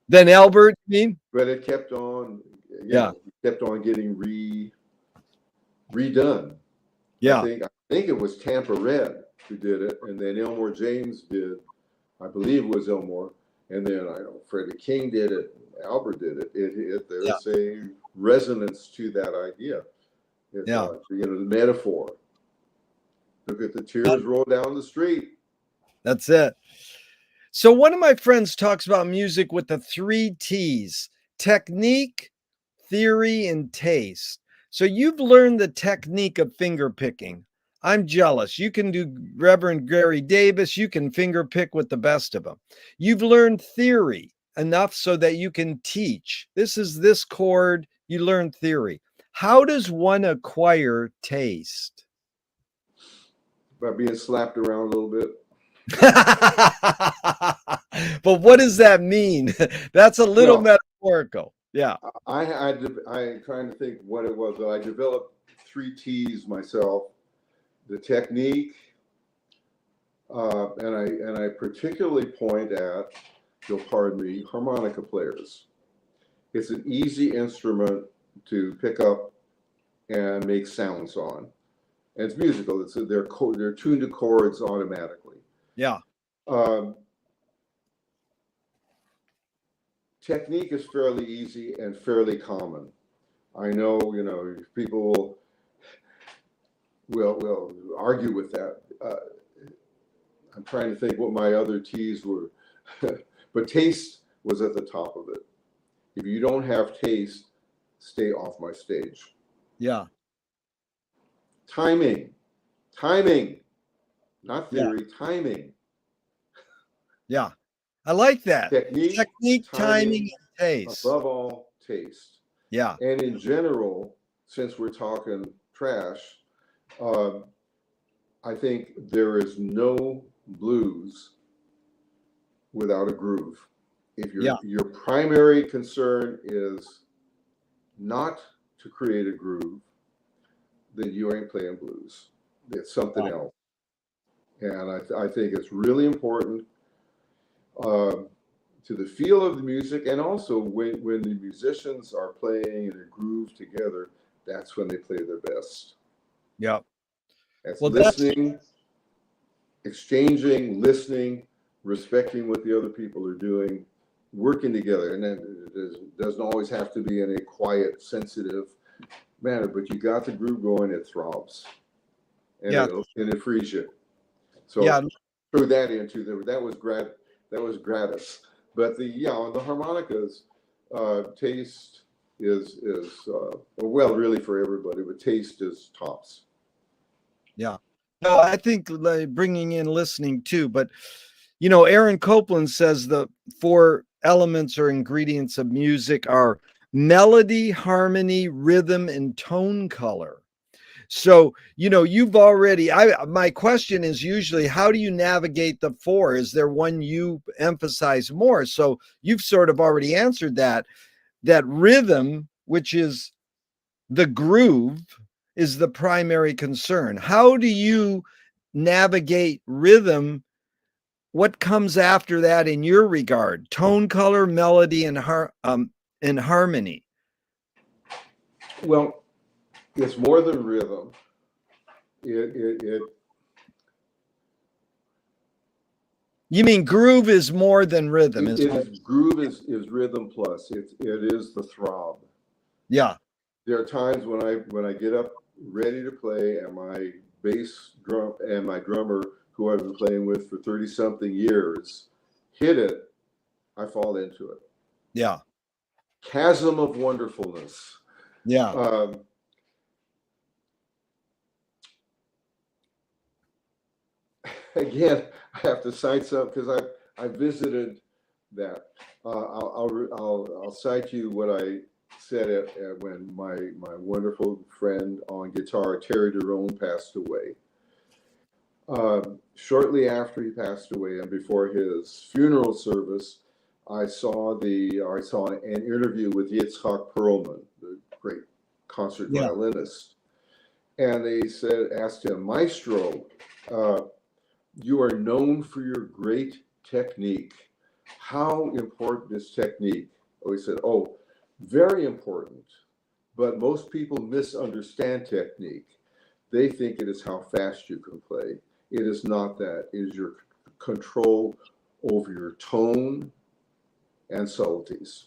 Then Albert, you mean? But it kept on, Yeah. kept on getting redone. Yeah. I think it was Tampa Red who did it, and then Elmore James did. I believe it was Elmore, and then I know Freddie King did it. Albert did it. There's a resonance to that idea. It's the metaphor. Look at the tears roll down the street. That's it. So one of my friends talks about music with the 3 T's: technique, theory, and taste. So you've learned the technique of finger picking. I'm jealous. You can do Reverend Gary Davis. You can finger pick with the best of them. You've learned theory enough so that you can teach. This is this chord. You learn theory. How does one acquire taste? By being slapped around a little bit. But what does that mean? That's a little metaphorical. Yeah. I'm trying to think what it was. I developed 3 T's myself. The technique, and I particularly point at, you'll pardon me, harmonica players. It's an easy instrument to pick up and make sounds on. And it's musical. They're tuned to chords automatically. Yeah. Technique is fairly easy and fairly common. I know, people will argue with that. I'm trying to think what my other T's were, but taste was at the top of it. If you don't have taste, stay off my stage. Yeah. Timing, not theory, timing. Yeah. I like that. Technique, timing, and taste. Above all, taste. Yeah. And in general, since we're talking trash, I think there is no blues without a groove. If your primary concern is not to create a groove, then you ain't playing blues. It's something else. And I think it's really important to the feel of the music, and also when the musicians are playing in a groove together, that's when they play their best. Yeah. That's listening, exchanging, listening, respecting what the other people are doing, working together. And then it doesn't always have to be in a quiet, sensitive manner, but you got the groove going, it throbs. And it frees you. So threw that into there. That was gratis. But on the harmonicas, taste is really for everybody, but taste is tops. Yeah. No, I think bringing in listening too, but Aaron Copland says the 4 elements or ingredients of music are melody, harmony, rhythm, and tone color. So, you've already, my question is usually, how do you navigate the four? Is there one you emphasize more? So you've sort of already answered that rhythm, which is the groove, is the primary concern. How do you navigate rhythm? What comes after that in your regard? Tone, color, melody, and harmony. Well, it's more than rhythm. It You mean groove is more than rhythm? it is groove is rhythm plus. It is the throb. Yeah. There are times when I get up ready to play, and my bass drum and my drummer, who I've been playing with for 30 something years, hit it, I fall into it. Yeah. Chasm of wonderfulness. Yeah. Again, I have to cite some because I visited that. I'll cite you what I said when my wonderful friend on guitar, Terry Derone, passed away. Shortly after he passed away and before his funeral service, I saw an interview with Yitzhak Perlman, the great concert violinist, and they asked him, Maestro, you are known for your great technique. How important is technique? Oh, he said, oh, very important, but most people misunderstand technique. They think it is how fast you can play. It is not that. It is your control over your tone and subtleties.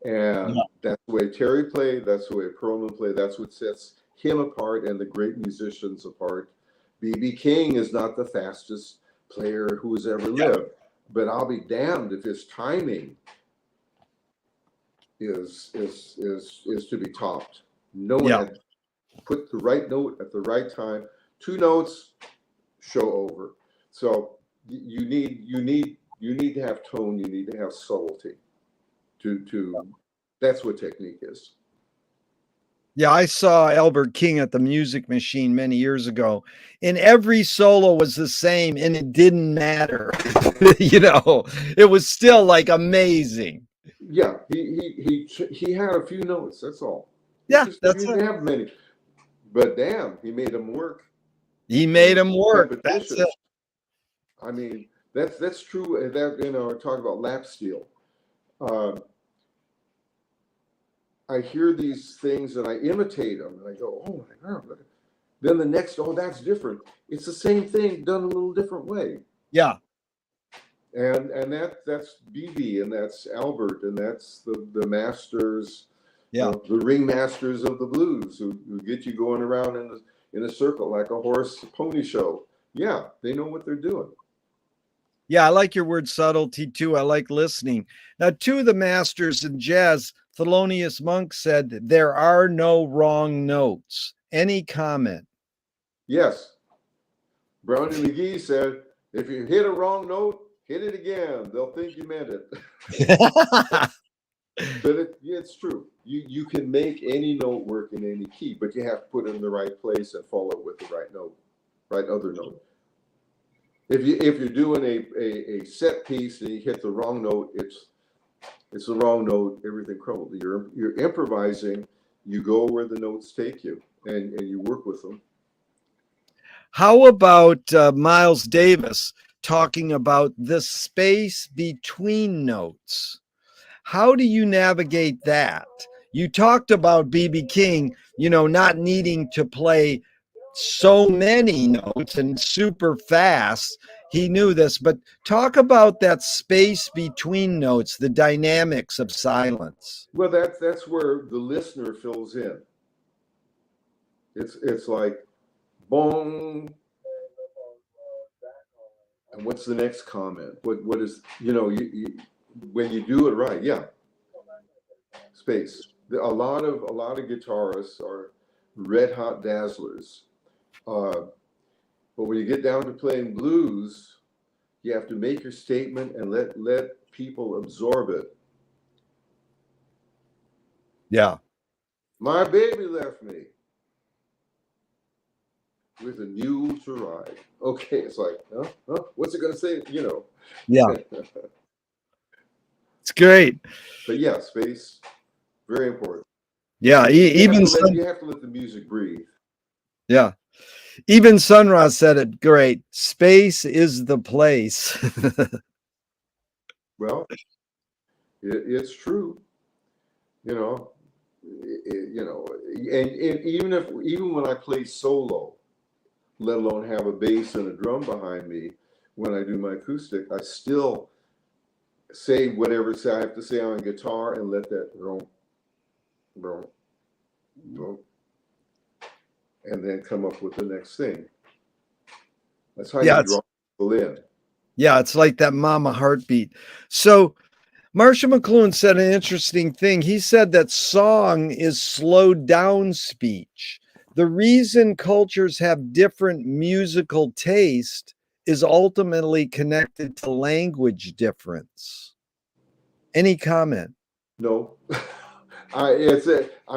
And that's the way Terry played. That's the way Perlman played. That's what sets him apart and the great musicians apart. B.B. King is not the fastest player who has ever lived, but I'll be damned if his timing is to be topped. No one had put the right note at the right time. 2 notes, show over. So you need to have tone. You need to have subtlety. That's what technique is. Yeah, I saw Albert King at the Music Machine many years ago, and every solo was the same, and it didn't matter. It was still like amazing. Yeah, he had a few notes. That's all. Yeah, He that's didn't it. have many, but damn, he made them work. He made them work. That's it. I mean, that's true. That talk about lap steel. I hear these things and I imitate them, and I go, oh my God. Then the next, oh, that's different. It's the same thing done a little different way. Yeah. And that's BB, and that's Albert, and that's the masters, the ringmasters of the blues who get you going around in a circle like a horse pony show. Yeah, they know what they're doing. Yeah, I like your word subtlety too. I like listening. Now, 2 of the masters in jazz, Thelonious Monk, said there are no wrong notes. Any comment? Yes. Brownie McGee said, if you hit a wrong note, hit it again. They'll think you meant it. But it's true. You can make any note work in any key, but you have to put it in the right place and follow it with the right note, right other note. If you're doing a set piece and you hit the wrong note, it's the wrong note. Everything crumbled. You're improvising. You go where the notes take you, and you work with them. How about Miles Davis talking about the space between notes? How do you navigate that? You talked about B.B. King, not needing to play so many notes and super fast. He knew this, but talk about that space between notes, the dynamics of silence. Well, that's where the listener fills in. It's like, boom. And what's the next comment? What is when you do it right? Yeah, space. A lot of guitarists are red hot dazzlers, but when you get down to playing blues, you have to make your statement and let people absorb it. Yeah. My baby left me. with a mule to ride. Okay, it's like, what's it going to say? Yeah, it's great. But yeah, space, very important. Yeah, even You have to let the music breathe. yeah, even Sun Ra said it great. Space is the place. Well, it's true. You know, and even when I play solo, let alone have a bass and a drum behind me, when I do my acoustic, I still say whatever I have to say on guitar and let that roam, roam, roam, and then come up with the next thing. That's how you draw people in. Yeah, it's like that mama heartbeat. So Marshall McLuhan said an interesting thing. He said that song is slowed down speech. The reason cultures have different musical taste is ultimately connected to language difference. Any comment? No, I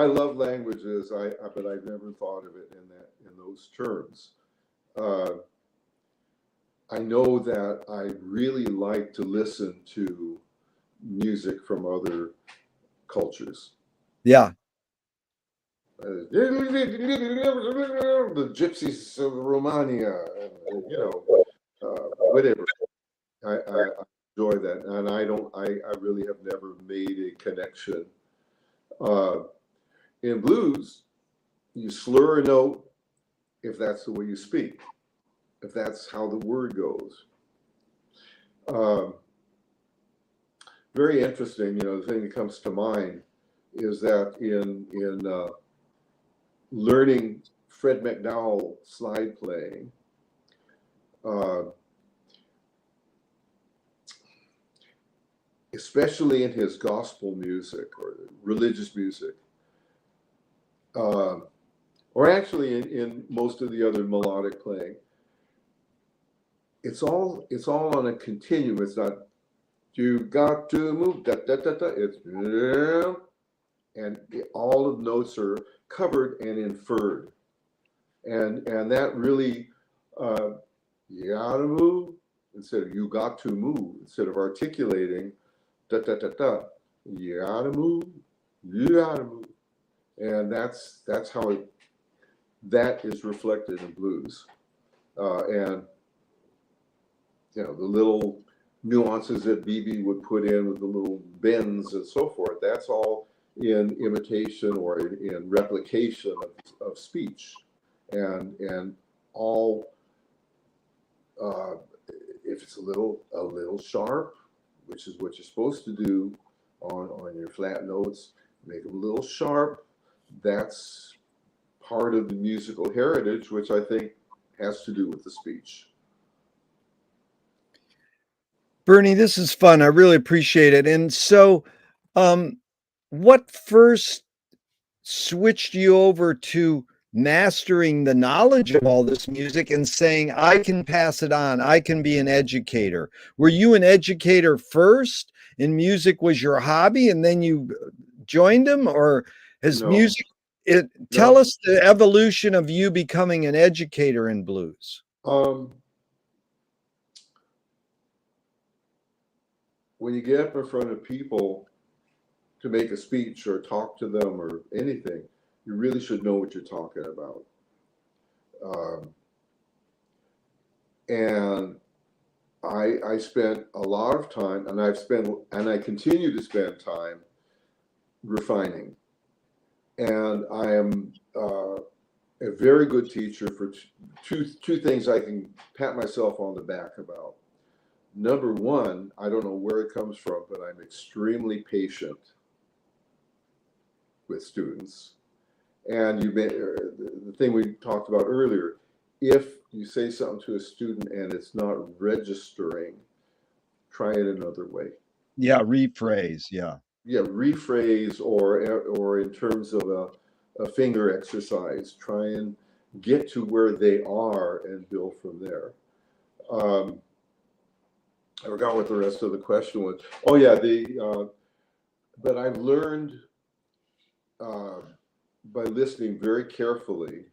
love languages. But I've never thought of it in those terms. I know that I really like to listen to music from other cultures. Yeah. The gypsies of Romania, whatever. I enjoy that, and I really have never made a connection. In blues, you slur a note if that's the way you speak, if that's how the word goes. Very interesting. The thing that comes to mind is that in learning Fred McDowell slide playing, especially in his gospel music or religious music, or actually in most of the other melodic playing, it's all on a continuum. It's not you got to move da da da da. It's and all of the notes are covered and inferred, and that really you gotta move instead of you got to move, instead of articulating da da da da. You gotta move, you gotta move, and that's how that is reflected in blues, and the little nuances that BB would put in with the little bends and so forth. That's all in imitation or in replication of speech, and all if it's a little sharp, which is what you're supposed to do on your flat notes, make them a little sharp. That's part of the musical heritage, which I think has to do with the speech. Bernie, this is fun. I really appreciate it. And so, what first switched you over to mastering the knowledge of all this music and saying, I can pass it on, I can be an educator? Were you an educator first and music was your hobby and then you joined him? Or has music, tell us the evolution of you becoming an educator in blues. When you get up in front of people to make a speech or talk to them or anything, you really should know what you're talking about. And I spent a lot of time, and I continue to spend time refining. And I am a very good teacher for two things I can pat myself on the back about. Number one, I don't know where it comes from, but I'm extremely patient with students. And the thing we talked about earlier, if you say something to a student and it's not registering, try it another way. Yeah, rephrase. Yeah. Yeah, rephrase, or in terms of a finger exercise, try and get to where they are and build from there. I forgot what the rest of the question was. Oh yeah, but I've learned by listening very carefully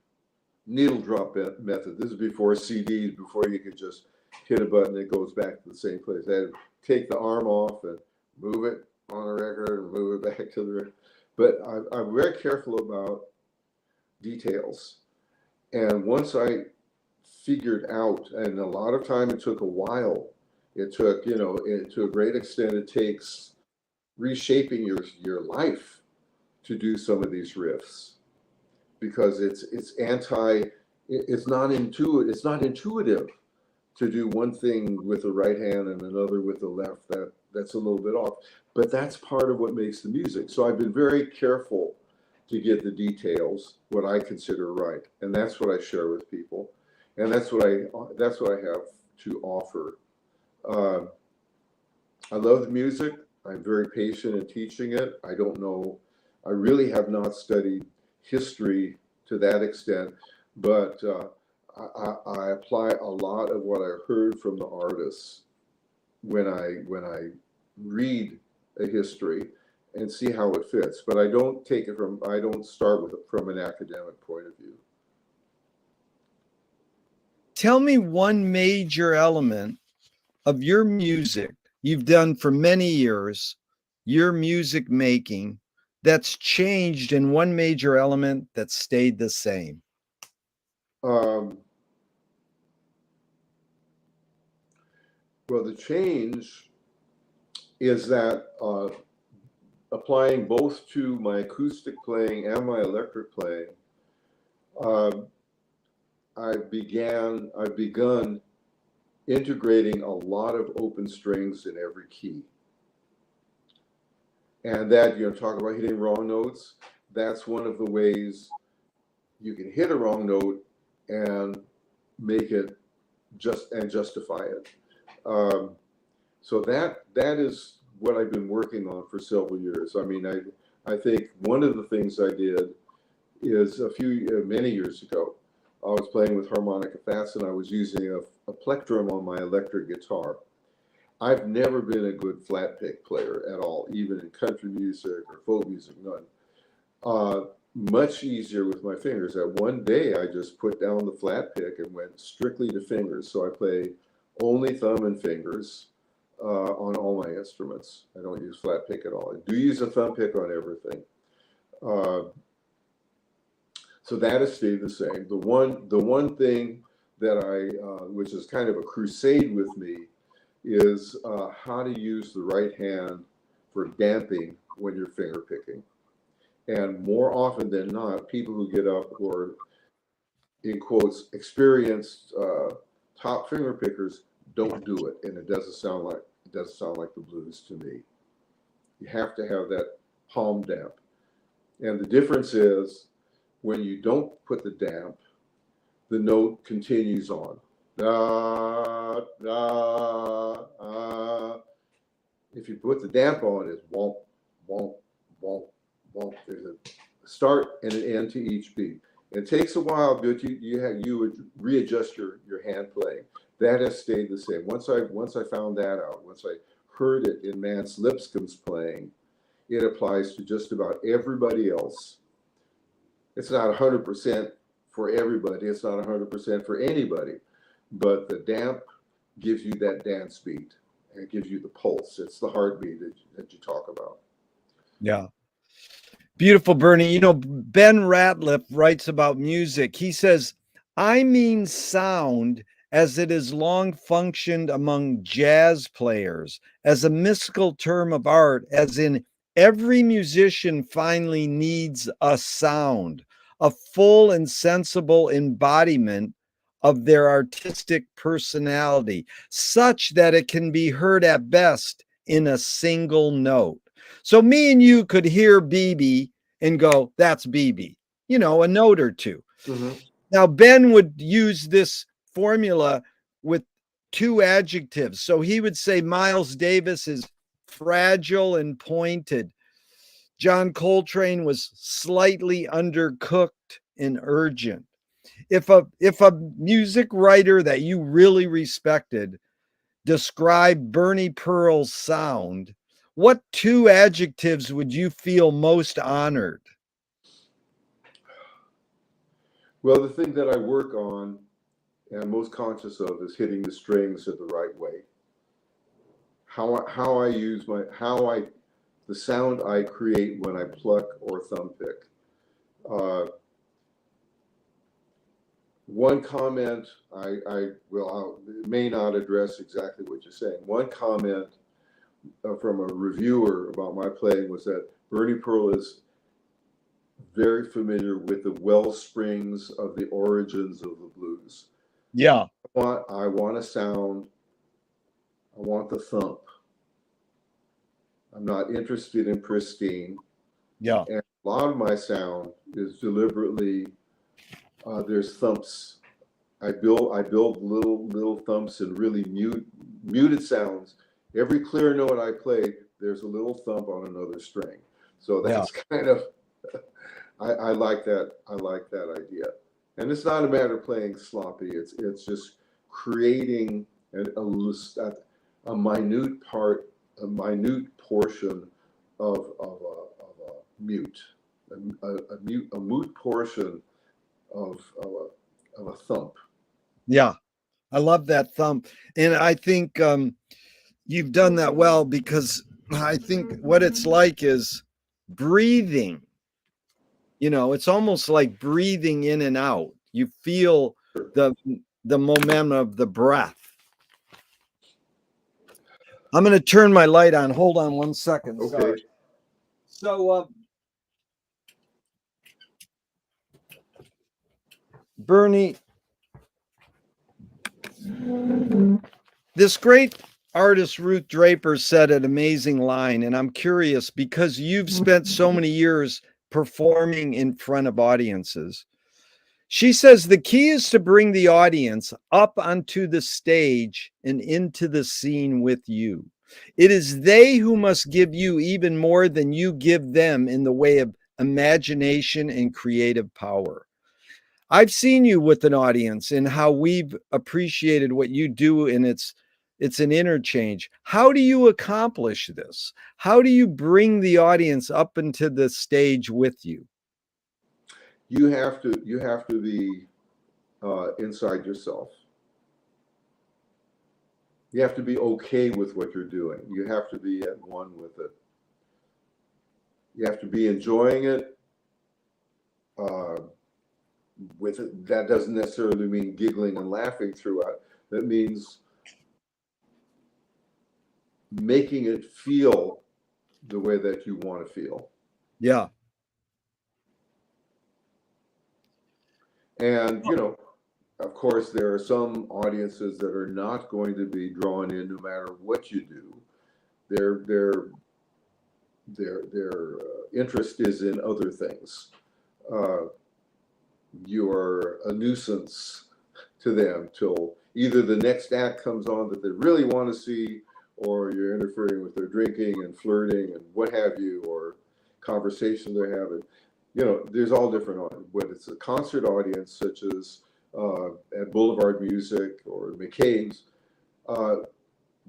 needle drop method. This is before CDs, before you could just hit a button, it goes back to the same place. I had to take the arm off and move it on a record and move it back to the record. But I'm very careful about details. And once I figured out, and a lot of time, it took a while. It took, to a great extent, it takes reshaping your life to do some of these riffs, because it's not intuitive to do one thing with the right hand and another with the left. That's a little bit off, but that's part of what makes the music. So I've been very careful to get the details, what I consider right, and that's what I share with people, and that's what I have to offer. I love the music. I'm very patient in teaching it. I don't know. I really have not studied history to that extent, but I apply a lot of what I heard from the artists when I read a history and see how it fits. But I don't start with it from an academic point of view. Tell me one major element of your music you've done for many years, your music making, that's changed, in one major element that stayed the same. Well, the change is that applying both to my acoustic playing and my electric playing, I've begun integrating a lot of open strings in every key. And that, talk about hitting wrong notes, that's one of the ways you can hit a wrong note and make it justify it. So that is what I've been working on for several years. I mean, I think one of the things I did is many years ago, I was playing with harmonica fats and I was using a plectrum on my electric guitar. I've never been a good flat pick player at all, even in country music or folk music, none. Much easier with my fingers. That one day I just put down the flat pick and went strictly to fingers. So I play only thumb and fingers on all my instruments. I don't use flat pick at all. I do use a thumb pick on everything. So that has stayed the same. The one thing that which is kind of a crusade with me, is how to use the right hand for damping when you're finger picking. And more often than not, people who get up who are, in quotes, experienced top finger pickers don't do it, and it doesn't sound like the blues to me. You have to have that palm damp, and the difference is when you don't put the damp, the note continues on. Da, da, if you put the damp on, it's womp, womp, womp, womp. There's a start and an end to each beat. It takes a while, but you would readjust your hand playing. That has stayed the same. Once I found that out, once I heard it in Mance Lipscomb's playing, it applies to just about everybody else. It's not 100% for everybody. It's not 100% for anybody. But the damp gives you that dance beat, and it gives you the pulse. It's the heartbeat that you talk about. Yeah. Beautiful, Bernie. Ben Ratliff writes about music. He says, I mean sound as it has long functioned among jazz players, as a mystical term of art, as in every musician finally needs a sound, a full and sensible embodiment of their artistic personality, such that it can be heard at best in a single note. So me and you could hear BB and go, that's BB, a note or two. Mm-hmm. Now, Ben would use this formula with two adjectives. So he would say Miles Davis is fragile and pointed. John Coltrane was slightly undercooked and urgent. If a music writer that you really respected described Bernie Pearl's sound, what two adjectives would you feel most honored? Well, the thing that I work on and most conscious of is hitting the strings in the right way. How I use the sound I create when I pluck or thumb pick. One comment I may not address exactly what you're saying. One comment from a reviewer about my playing was that Bernie Pearl is very familiar with the well springs of the origins of the blues. Yeah. I want a sound. I want the thump. I'm not interested in pristine. Yeah. And a lot of my sound is deliberately there's thumps. I build little thumps and really muted sounds. Every clear note I play, there's a little thump on another string. So that's kind of I like that. I like that idea. And it's not a matter of playing sloppy. It's just creating a minute portion of a mute, a mute portion of a thump. Yeah. I love that thump. And I think you've done that well, because I think what it's like is breathing. You know, it's almost like breathing in and out. You feel the momentum of the breath. I'm going to turn my light on. Hold on 1 second. Okay. Sorry. So, Bernie, this great artist Ruth Draper said an amazing line, and I'm curious because you've spent so many years performing in front of audiences. She says the key is to bring the audience up onto the stage and into the scene with you. It is they who must give you even more than you give them in the way of imagination and creative power. I've seen you with an audience and how we've appreciated what you do, and it's an interchange. How do you accomplish this? How do you bring the audience up into the stage with you? You have to be inside yourself. You have to be okay with what you're doing. You have to be at one with it. You have to be enjoying it. With it, that doesn't necessarily mean giggling and laughing throughout. That means making it feel the way that you want to feel. Yeah. And, you know, of course, there are some audiences that are not going to be drawn in no matter what you do. Their interest is in other things. You're a nuisance to them till either the next act comes on that they really want to see, or you're interfering with their drinking and flirting and what have you, or conversation they're having. You know, there's all different audience. When it's a concert audience, such as at Boulevard Music or McCain's,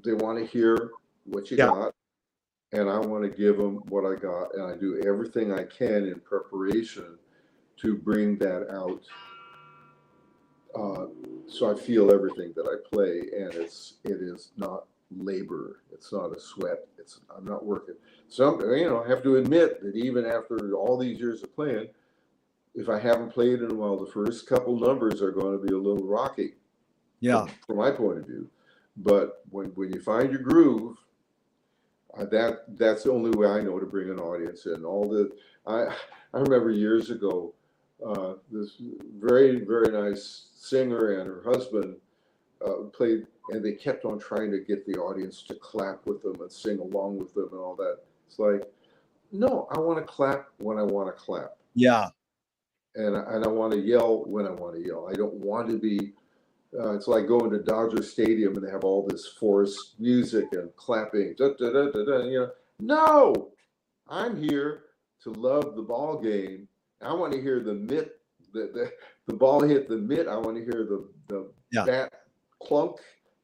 they want to hear what you got, and I want to give them what I got, and I do everything I can in preparation to bring that out. So I feel everything that I play, and it is not labor. It's not a sweat. I'm not working. So, you know, I have to admit that even after all these years of playing, if I haven't played in a while, the first couple numbers are going to be a little rocky. Yeah. From my point of view. But when you find your groove, that's the only way I know to bring an audience in. I remember years ago, this very, very nice singer and her husband played, and they kept on trying to get the audience to clap with them and sing along with them and all that. It's like, no, I want to clap when I want to clap. Yeah. And I want to yell when I want to yell. I don't want to be, it's like going to Dodger Stadium and they have all this forced music and clapping. Da, da, da, da, da, you know, no, I'm here to love the ball game. I want to hear the mitt, the ball hit the mitt. I want to hear the bat clunk,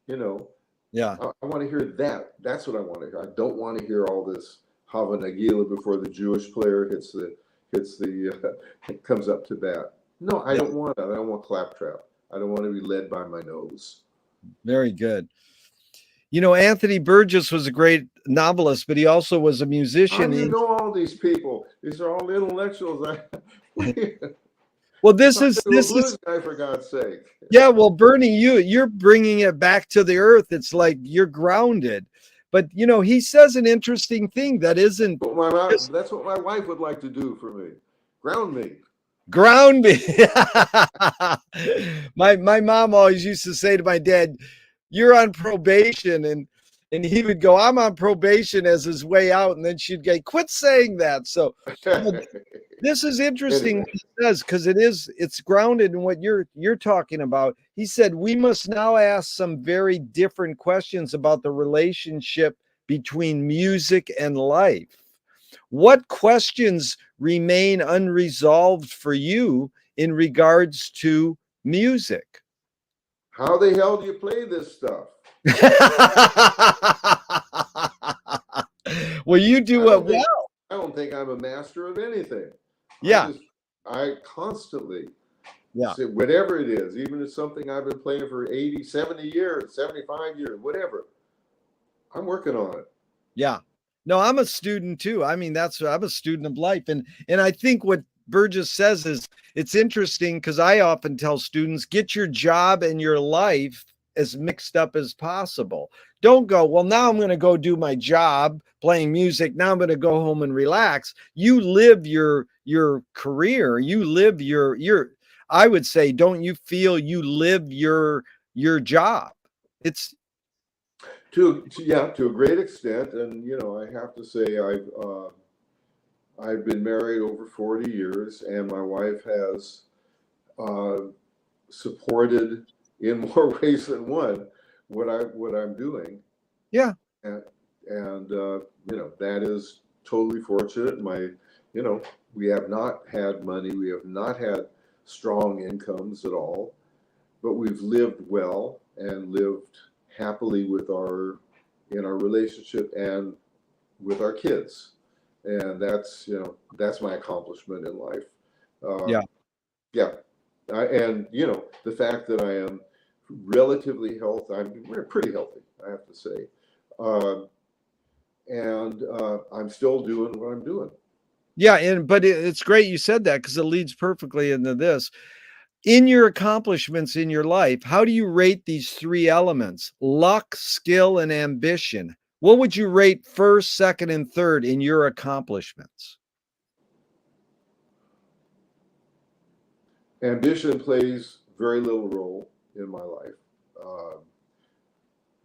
you know. Yeah. I want to hear that. That's what I want to hear. I don't want to hear all this Hava Nagila before the Jewish player hits the comes up to bat. No, I don't want that. I don't want claptrap. I don't want to be led by my nose. Very good. You know, Anthony Burgess was a great novelist, but he also was a How musician. do you know all these people? These are all intellectuals. Well, I'm this talking is to a blues guy, for God's sake. yeah. Well, Bernie, you're bringing it back to the earth. It's like you're grounded. But you know, he says an interesting thing that isn't just That's what my wife would like to do for me. Ground me. ground me. My mom always used to say to my dad, "You're on probation," and he would go, "I'm on probation," as his way out, and then she'd go, "Quit saying that." So you know, this is interesting Anyway, what he says because it's grounded in what you're talking about. He said we must now ask some very different questions about the relationship between music and life. What questions remain unresolved for you in regards to music? how the hell do you play this stuff? Well, you I do it don't think well. I don't think I'm a master of anything. I Yeah, just I constantly yeah. say whatever it is, even if it's something I've been playing for 80, 70 years, 75 years, whatever. I'm working on it. Yeah. No, I'm a student too. I mean, I'm a student of life. And I think what Burgess says is it's interesting because I often tell students get your job and your life as mixed up as possible. Don't go, well, now I'm going to go do my job playing music. Now I'm going to go home and relax. You live your career. You live your I would say, don't you feel you live your job? It's Yeah, to a great extent, and I have to say I've been married over 40 years, and my wife has uh, supported in more ways than one what I'm doing, yeah. and that is totally fortunate. You know, we have not had money, we have not had strong incomes at all, but we've lived well and lived happily in our relationship and with our kids, and that's my accomplishment in life. Yeah. Yeah, and the fact that I am relatively healthy, we're pretty healthy, I have to say, uh, and I'm still doing what I'm doing. Yeah, but it's great you said that because it leads perfectly into this. In your accomplishments in your life, how do you rate these three elements? Luck, skill, and ambition. What would you rate first, second, and third in your accomplishments? Ambition plays very little role in my life. Uh,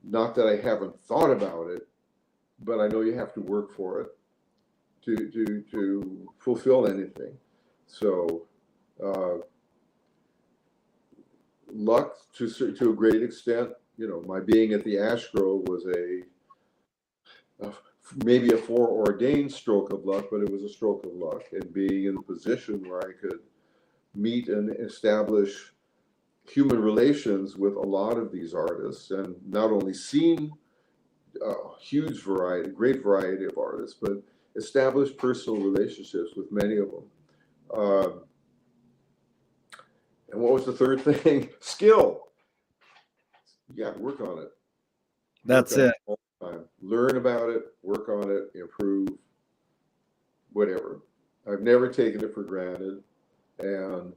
Not that I haven't thought about it, but I know you have to work for it to fulfill anything. So uh, luck to a great extent. My being at the Ash Grove was a maybe a foreordained stroke of luck, but it was a stroke of luck. And being in a position where I could meet and establish human relations with a lot of these artists, and not only seen a huge variety, great variety of artists, but establish personal relationships with many of them. Uh, and what was the third thing? Skill. You got to work on it. Work That's on it it. all the time. Learn about it, work on it, improve, whatever. I've never taken it for granted, and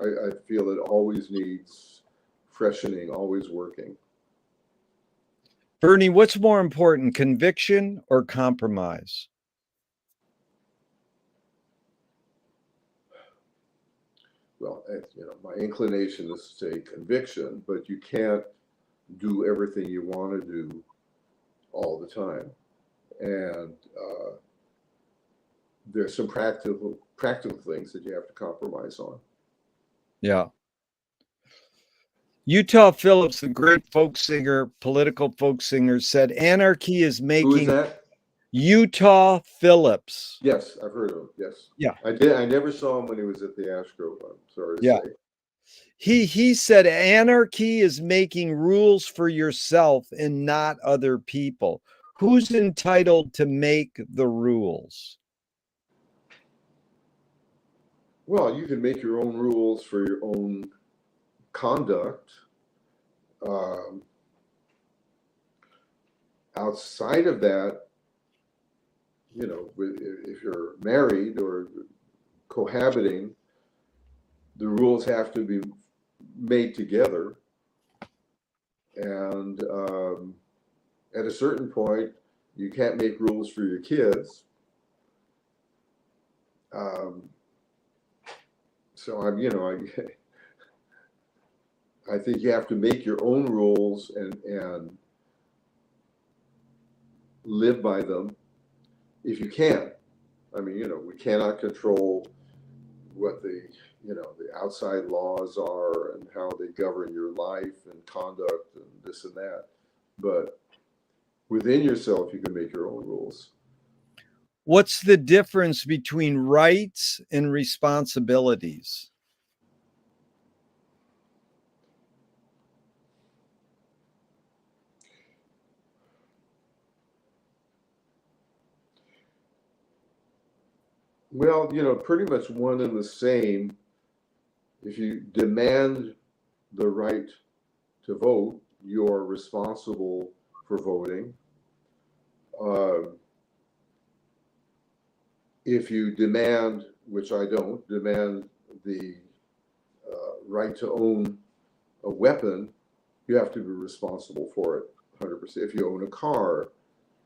I feel it always needs freshening, always working. Bernie, what's more important, conviction or compromise? Well, my inclination is to say conviction, but you can't do everything you want to do all the time, and there's some practical things that you have to compromise on. Yeah. Utah Phillips, the great folk singer, political folk singer, said anarchy is Who is making that? Utah Phillips. Yes, I've heard of him. Yes, Yeah. I did. I never saw him when he was at the Ash Grove. I'm sorry to Yeah. say. He said anarchy is making rules for yourself and not other people. Who's entitled to make the rules? Well, you can make your own rules for your own conduct. Um, Outside of that, if you're married or cohabiting, the rules have to be made together. And at a certain point, you can't make rules for your kids. Um, so I think you have to make your own rules and live by them if you can. I mean, we cannot control what the outside laws are and how they govern your life and conduct and this and that. But within yourself, you can make your own rules. What's the difference between rights and responsibilities? Well, pretty much one and the same. If you demand the right to vote, you're responsible for voting. If you demand, which I don't, demand the right to own a weapon, you have to be responsible for it 100%. If you own a car,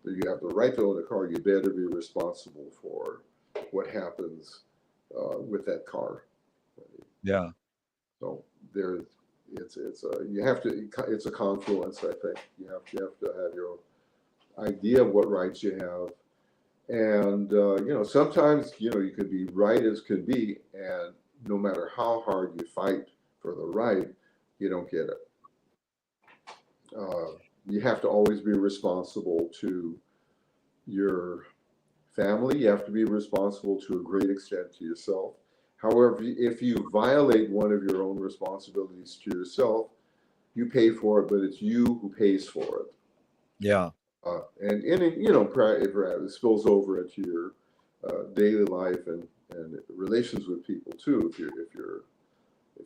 you have the right to own a car, you better be responsible for what happens with that car. Yeah. So it's a confluence. I think you have to have your idea of what rights you have, and sometimes you could be right as could be, and no matter how hard you fight for the right, you don't get it. You have to always be responsible to your family. You have to be responsible to a great extent to yourself. However, if you violate one of your own responsibilities to yourself, you pay for it, but it's you who pays for it. Yeah. And it spills over into your daily life and relations with people too. If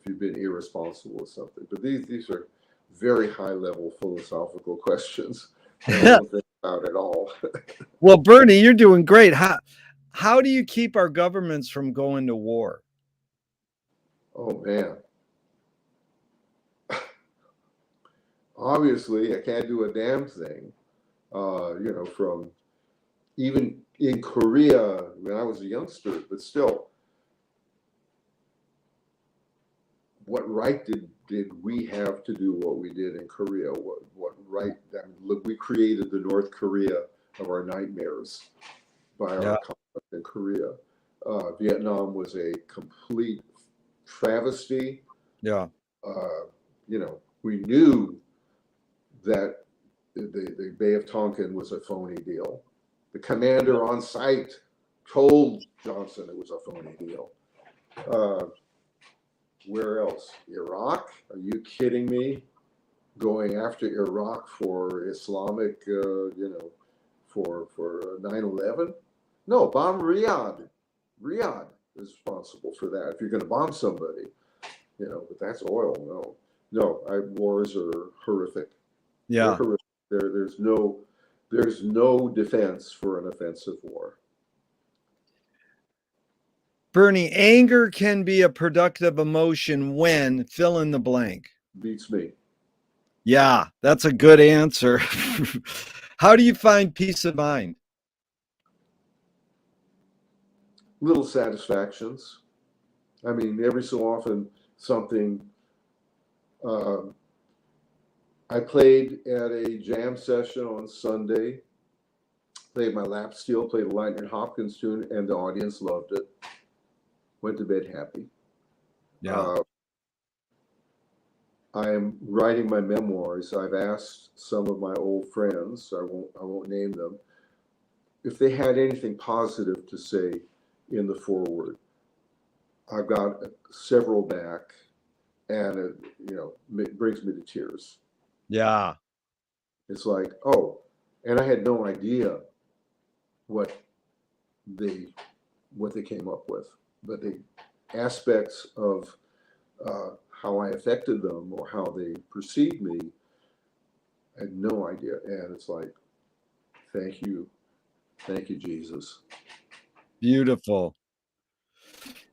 you've been irresponsible or something. But these are very high level philosophical questions that I don't think about at all. Well, Bernie, you're doing great. How do you keep our governments from going to war? Oh man. Obviously, I can't do a damn thing. From even in Korea when I was a youngster, but still, what right did we have to do what we did in Korea? What right? I mean, look, we created the North Korea of our nightmares by our conduct in Korea. Vietnam was a complete travesty. Yeah. We knew that the Bay of Tonkin was a phony deal. The commander on site told Johnson it was a phony deal. Where else? Iraq? Are you kidding me? Going after Iraq for Islamic, for 9/11? No, bomb Riyadh. Riyadh is responsible for that. If you're going to bomb somebody, but that's oil. No, wars are horrific. Yeah. They're horrific. There's no defense for an offensive war. Bernie, anger can be a productive emotion when fill in the blank. Beats me. Yeah, that's a good answer. How do you find peace of mind? Little satisfactions. I mean, every so often something. I played at a jam session on Sunday. Played my lap steel, played a Lightning Hopkins tune, and the audience loved it. Went to bed happy. Yeah. I am writing my memoirs. I've asked some of my old friends, I won't name them, if they had anything positive to say in the foreword. I've got several back, and it brings me to tears. Yeah. It's like, oh, and I had no idea what they came up with, but aspects of how I affected them or how they perceived me. I had no idea. And it's like, thank you, Jesus. Beautiful.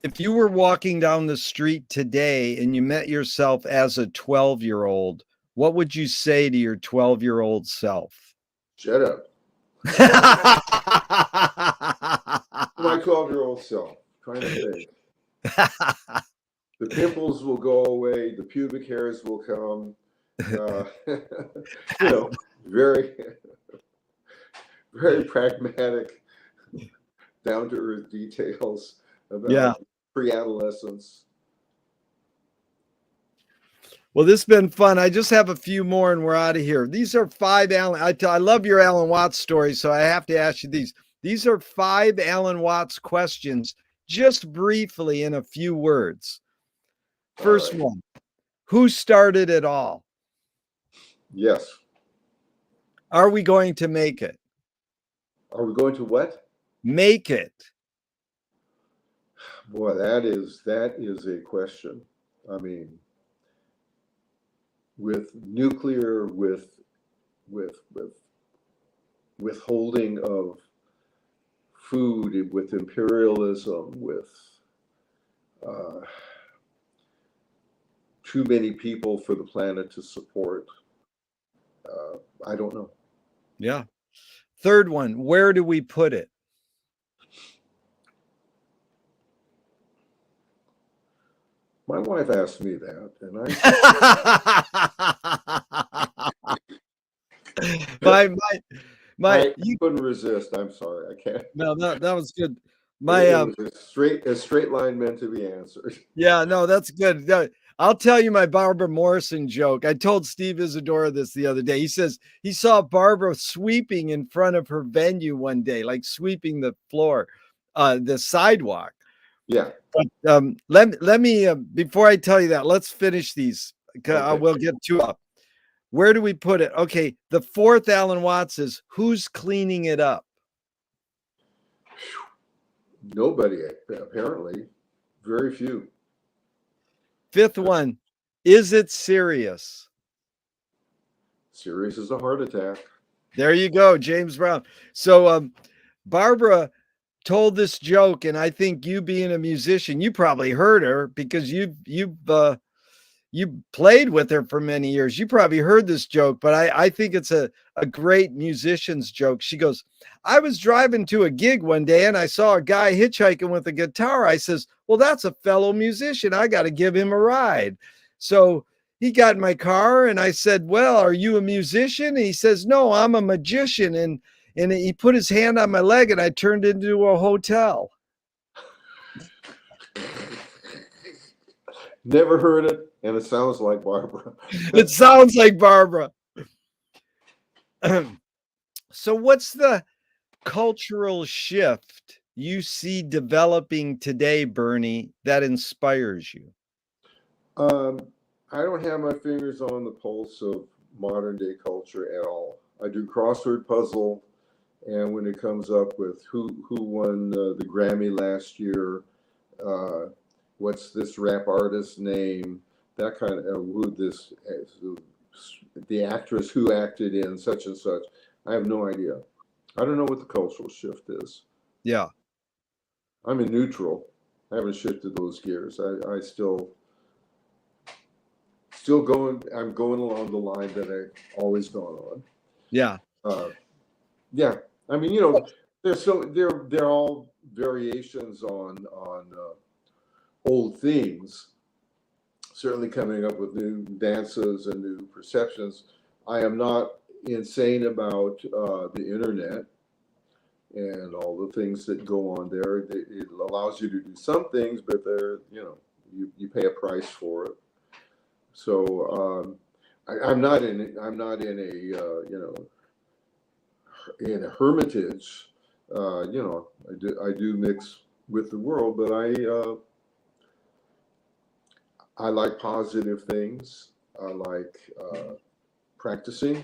If you were walking down the street today and you met yourself as a 12-year-old, what would you say to your 12-year-old self? Shut up. My 12-year-old self, trying to think. The pimples will go away, the pubic hairs will come. You know, very, very pragmatic, down to earth details about pre-adolescence. Well, this has been fun. I just have a few more and we're out of here. These are 5 Alan. I love your Alan Watts story, so I have to ask you these. These are 5 Alan Watts questions, just briefly in a few words. First one, who started it all? Yes. Are we going to make it? Are we going to what? Make it. Boy, that is a question. I mean, with nuclear, with withholding of food, with imperialism, with too many people for the planet to support. I don't know. Yeah. Third one, where do we put it? My wife asked me that, and I you couldn't resist. I'm sorry, I can't. No, that was good. It was a straight line meant to be answered. Yeah, no, that's good. I'll tell you my Barbara Morrison joke. I told Steve Isadora this the other day. He says he saw Barbara sweeping in front of her venue one day, like sweeping the floor, the sidewalk. Yeah. But let me before I tell you that, let's finish these. Okay. We'll get 2 up. Where do we put it? Okay, the 4th Alan Watts is who's cleaning it up? Nobody, apparently. Very few. 5th one, is it serious? Serious as a heart attack. There you go, James Brown. So Barbara told this joke, and I think you being a musician, you probably heard her because you played with her for many years. You probably heard this joke, but I think it's a great musician's joke. She goes, I was driving to a gig one day and I saw a guy hitchhiking with a guitar. I says, well, that's a fellow musician. I got to give him a ride. So he got in my car and I said, well, are you a musician? And he says, no, I'm a magician. And he put his hand on my leg and I turned into a hotel. Never heard it, and it sounds like Barbara. It sounds like Barbara. So what's the cultural shift you see developing today, Bernie, that inspires you? I don't have my fingers on the pulse of modern day culture at all. I do crossword puzzle, and when it comes up with who won the Grammy last year, what's this rap artist's name, that kind of who this, the actress who acted in such and such, I have no idea. I don't know what the cultural shift is. Yeah. I'm in neutral. I haven't shifted those gears. I still going. I'm going along the line that I've always gone on. Yeah. Yeah. I mean, you know, they're all variations on old themes. Certainly coming up with new dances and new perceptions. I am not insane about the internet and all the things that go on there. It allows you to do some things, but they're, you know, you pay a price for it. So I'm not in a you know, in a hermitage. You know, I do mix with the world, but I like positive things. I like practicing.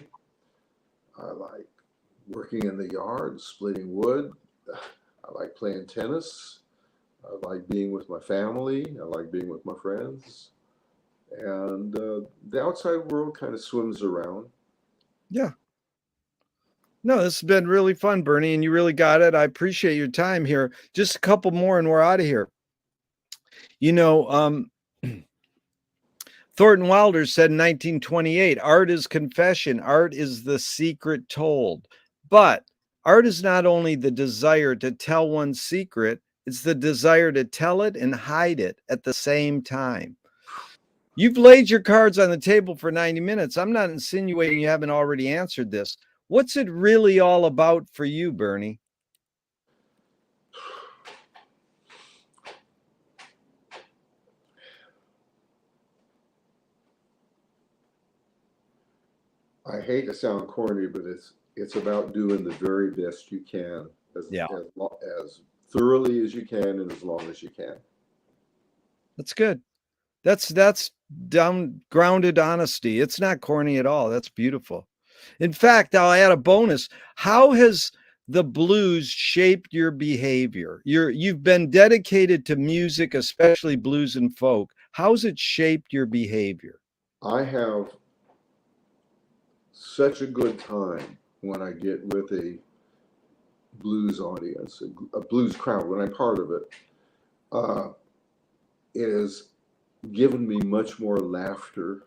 I like working in the yard, splitting wood. I like playing tennis. I like being with my family. I like being with my friends. And the outside world kind of swims around. Yeah. No, this has been really fun, Bernie, and you really got it. I appreciate your time here. Just a couple more and we're out of here. You know, Thornton Wilder said in 1928, art is confession, art is the secret told. But art is not only the desire to tell one's secret, it's the desire to tell it and hide it at the same time. You've laid your cards on the table for 90 minutes. I'm not insinuating you haven't already answered this. What's it really all about for you, Bernie? I hate to sound corny, but it's about doing the very best you can Yeah, as thoroughly as you can and as long as you can. that's good. That's down grounded honesty. It's not corny at all. That's beautiful. In fact, I'll add a bonus. How has the blues shaped your behavior? You've been dedicated to music, especially blues and folk. How's it shaped your behavior? I have such a good time when I get with a blues audience, a blues crowd, when I'm part of it. Uh, it has given me much more laughter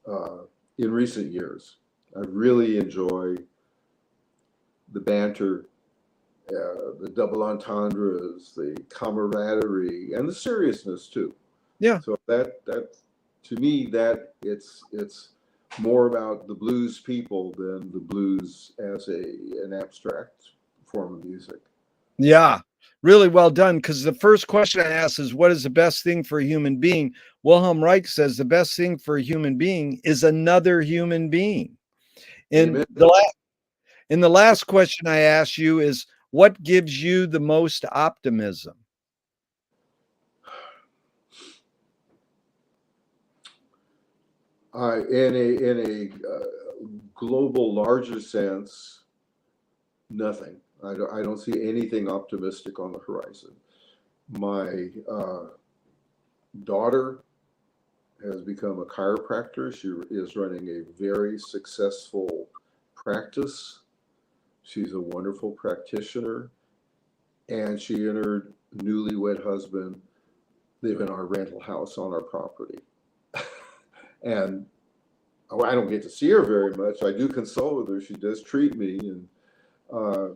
uh, in recent years. I really enjoy the banter, the double entendres, the camaraderie, and the seriousness too. Yeah. So that to me that it's more about the blues people than the blues as an abstract form of music. Yeah. Really well done. Because the first question I asked is, what is the best thing for a human being? Wilhelm Reich says the best thing for a human being is another human being. And Amen. the last question I ask you is, what gives you the most optimism? In a global larger sense, nothing. I don't see anything optimistic on the horizon. My daughter has become a chiropractor. She is running a very successful practice. She's a wonderful practitioner, and she and her newlywed husband live in our rental house on our property. And I don't get to see her very much. I do console with her. She does treat me, and uh,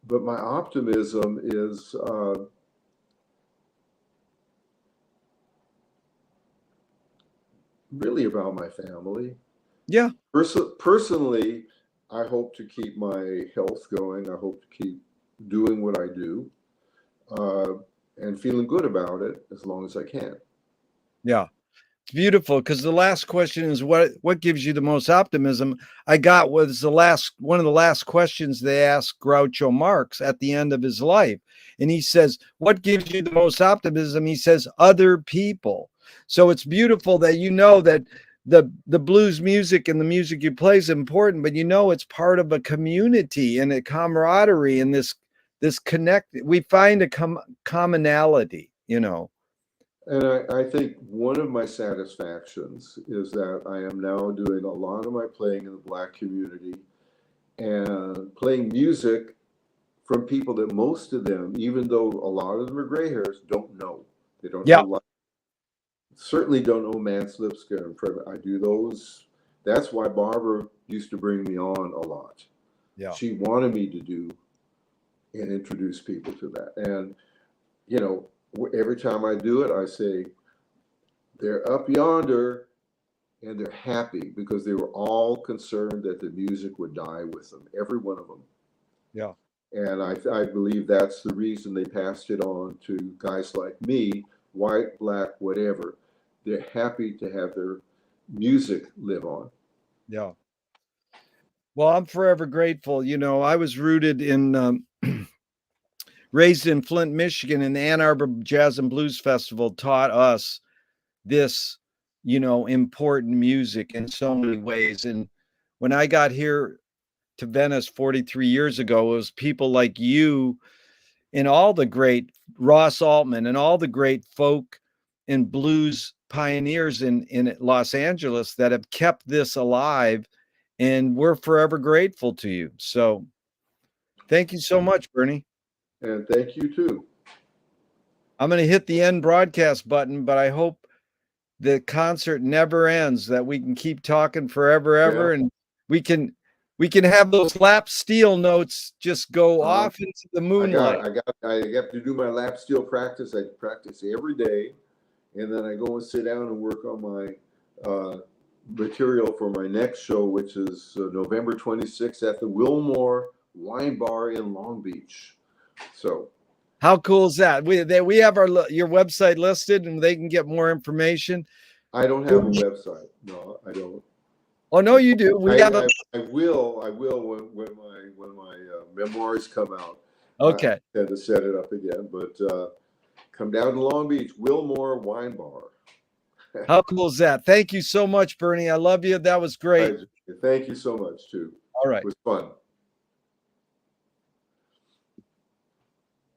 but my optimism is really about my family. Yeah. Personally, I hope to keep my health going. I hope to keep doing what I do uh, and feeling good about it as long as I can. Yeah. It's beautiful because the last question is what gives you the most optimism? I got was the last one of the last questions they asked Groucho Marx at the end of his life. And he says, what gives you the most optimism? He says, other people. So it's beautiful that you know that the blues music and the music you play is important, but you know it's part of a community and a camaraderie and this connect. We find a commonality, you know. And I think one of my satisfactions is that I am now doing a lot of my playing in the Black community and playing music from people that most of them, even though a lot of them are gray hairs, don't know. They don't Yeah. know, certainly don't know Mance Lipska and Fred. I do those. That's why Barbara used to bring me on a lot. Yeah. She wanted me to do and introduce people to that. And, you know, every time I do it, I say, they're up yonder and they're happy because they were all concerned that the music would die with them, every one of them. Yeah. And I believe that's the reason they passed it on to guys like me, white, black, whatever. They're happy to have their music live on. Yeah. Well, I'm forever grateful. You know, I was rooted in, raised in Flint, Michigan, and the Ann Arbor Jazz and Blues Festival taught us this, you know, important music in so many ways. And when I got here to Venice 43 years ago, it was people like you and all the great Ross Altman and all the great folk and blues pioneers in Los Angeles that have kept this alive, and we're forever grateful to you. So thank you so much, Bernie. And thank you too. I'm going to hit the end broadcast button, but I hope the concert never ends, that we can keep talking forever, ever, and we can have those lap steel notes just go off into the moonlight. I have to do my lap steel practice. I practice every day, and then I go and sit down and work on my material for my next show, which is November 26th at the Wilmore Wine Bar in Long Beach. So how cool is that? We have your website listed, and they can get more information. I don't have a website. No, I don't. Oh no, you do. I will when my memoirs come out. Okay. I intend to set it up again, but come down to Long Beach, Wilmore Wine Bar. How cool is that? Thank you so much, Bernie. I love you. That was great. Thank you so much too. All right. It was fun.